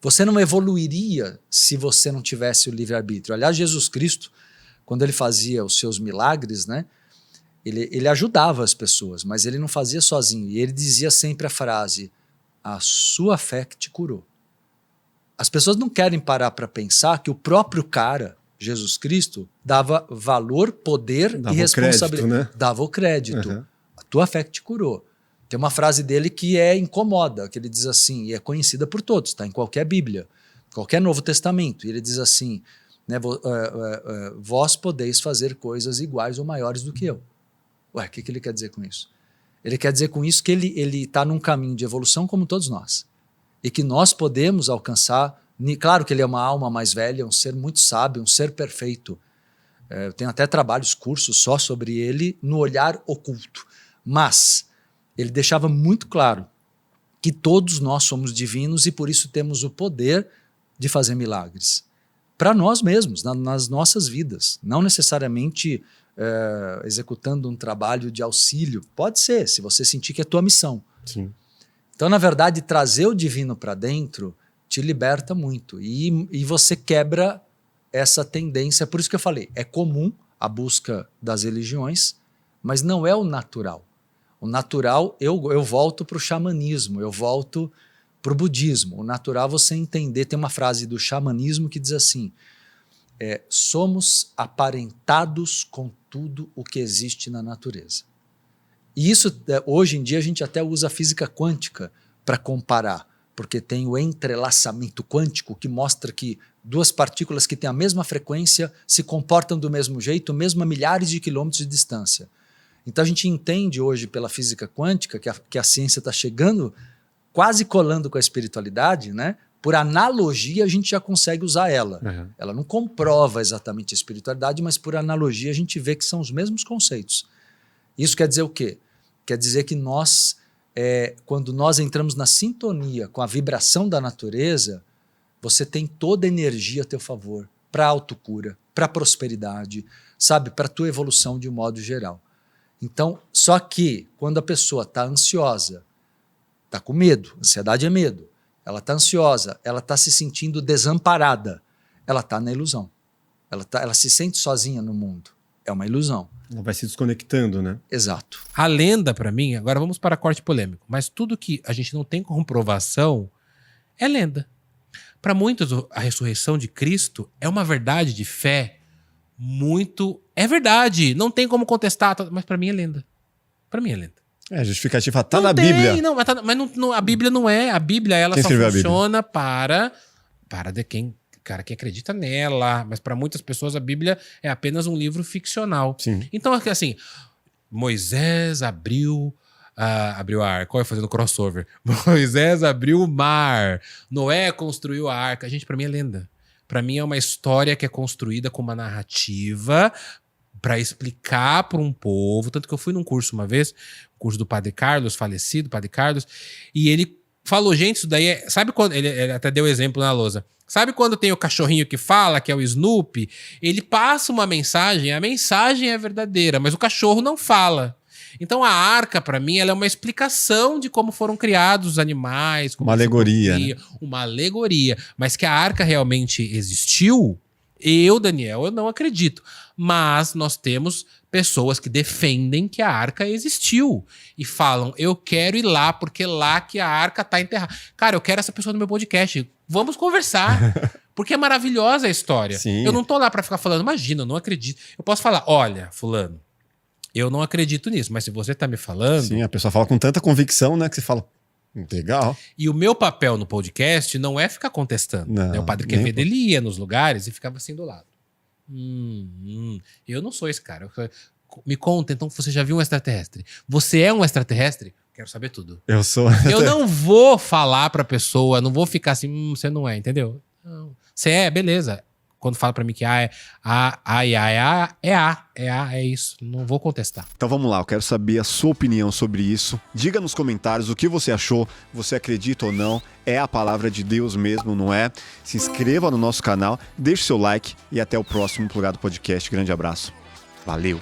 Você não evoluiria se você não tivesse o livre-arbítrio. Aliás, Jesus Cristo, quando ele fazia os seus milagres, né, ele ajudava as pessoas, mas ele não fazia sozinho. E ele dizia sempre a frase, a sua fé que te curou. As pessoas não querem parar para pensar que o próprio cara, Jesus Cristo, dava valor, poder e responsabilidade. Crédito, né? Dava o crédito. Uhum. A tua fé que te curou. Tem uma frase dele que incomoda, que ele diz assim, e é conhecida por todos, está em qualquer Bíblia, qualquer Novo Testamento. E ele diz assim, né, vós podeis fazer coisas iguais ou maiores do que eu. Ué, o que ele quer dizer com isso? Ele quer dizer com isso que ele está num caminho de evolução como todos nós. E que nós podemos alcançar, claro que ele é uma alma mais velha, um ser muito sábio, um ser perfeito. Eu tenho até trabalhos, cursos só sobre ele no olhar oculto. Mas ele deixava muito claro que todos nós somos divinos e por isso temos o poder de fazer milagres. Para nós mesmos, nas nossas vidas. Não necessariamente executando um trabalho de auxílio. Pode ser, se você sentir que é tua missão. Sim. Então, na verdade, trazer o divino para dentro te liberta muito. E você quebra essa tendência. Por isso que eu falei, é comum a busca das religiões, mas não é o natural. O natural, eu volto para o xamanismo, eu volto para o budismo. O natural você entender, tem uma frase do xamanismo que diz assim, somos aparentados com tudo o que existe na natureza. E isso, hoje em dia, a gente até usa a física quântica para comparar, porque tem o entrelaçamento quântico que mostra que duas partículas que têm a mesma frequência se comportam do mesmo jeito, mesmo a milhares de quilômetros de distância. Então a gente entende hoje pela física quântica que a ciência está chegando, quase colando com a espiritualidade, né? Por analogia a gente já consegue usar ela. Uhum. Ela não comprova exatamente a espiritualidade, mas por analogia a gente vê que são os mesmos conceitos. Isso quer dizer o quê? Quer dizer que nós, quando nós entramos na sintonia com a vibração da natureza, você tem toda a energia a teu favor para a autocura, para a prosperidade, sabe? Para a tua evolução de um modo geral. Então, só que quando a pessoa está ansiosa, está com medo, ansiedade é medo, ela está ansiosa, ela está se sentindo desamparada, ela está na ilusão. Ela se sente sozinha no mundo. É uma ilusão. Ela vai se desconectando, né? Exato. A lenda, para mim, agora vamos para corte polêmico, mas tudo que a gente não tem comprovação é lenda. Para muitos, a ressurreição de Cristo é uma verdade de fé muito... É verdade, não tem como contestar, mas para mim é lenda. Para mim é lenda. A justificativa tá na Bíblia. Não, mas a Bíblia não é. A Bíblia, ela só funciona para quem acredita nela. Mas para muitas pessoas a Bíblia é apenas um livro ficcional. Sim. Então, assim, Moisés abriu a arca. Olha, fazendo crossover. Moisés abriu o mar. Noé construiu a arca. Gente, para mim é lenda. Para mim é uma história que é construída com uma narrativa para explicar para um povo. Tanto que eu fui num curso uma vez, curso do Padre Carlos, falecido Padre Carlos, e ele falou, gente, isso daí é... Sabe quando... Ele até deu exemplo na lousa. Sabe quando tem o cachorrinho que fala, que é o Snoopy? Ele passa uma mensagem, a mensagem é verdadeira, mas o cachorro não fala. Então a arca, para mim, ela é uma explicação de como foram criados os animais. Uma alegoria. Né? Uma alegoria. Mas que a arca realmente existiu, eu, Daniel, eu não acredito. Mas nós temos pessoas que defendem que a arca existiu. E falam, eu quero ir lá, porque lá que a arca tá enterrada. Cara, eu quero essa pessoa no meu podcast. Vamos conversar. Porque é maravilhosa a história. Sim. Eu não tô lá para ficar falando, imagina, eu não acredito. Eu posso falar, olha, fulano, eu não acredito nisso, mas se você tá me falando... Sim, a pessoa fala com tanta convicção, né, que você fala, legal. E o meu papel no podcast não é ficar contestando. Não, né? O Padre Quevedo, ele ia nos lugares e ficava assim do lado. Eu não sou esse cara. Me conta, então, você já viu um extraterrestre? Você é um extraterrestre? Quero saber tudo. Eu sou. Eu não vou falar pra pessoa, não vou ficar assim, você não é, entendeu? Não. Você é, beleza. Quando fala pra mim que é isso. Não vou contestar. Então vamos lá, eu quero saber a sua opinião sobre isso. Diga nos comentários o que você achou, você acredita ou não, é a palavra de Deus mesmo, não é? Se inscreva no nosso canal, deixe seu like e até o próximo Plugado Podcast. Grande abraço. Valeu!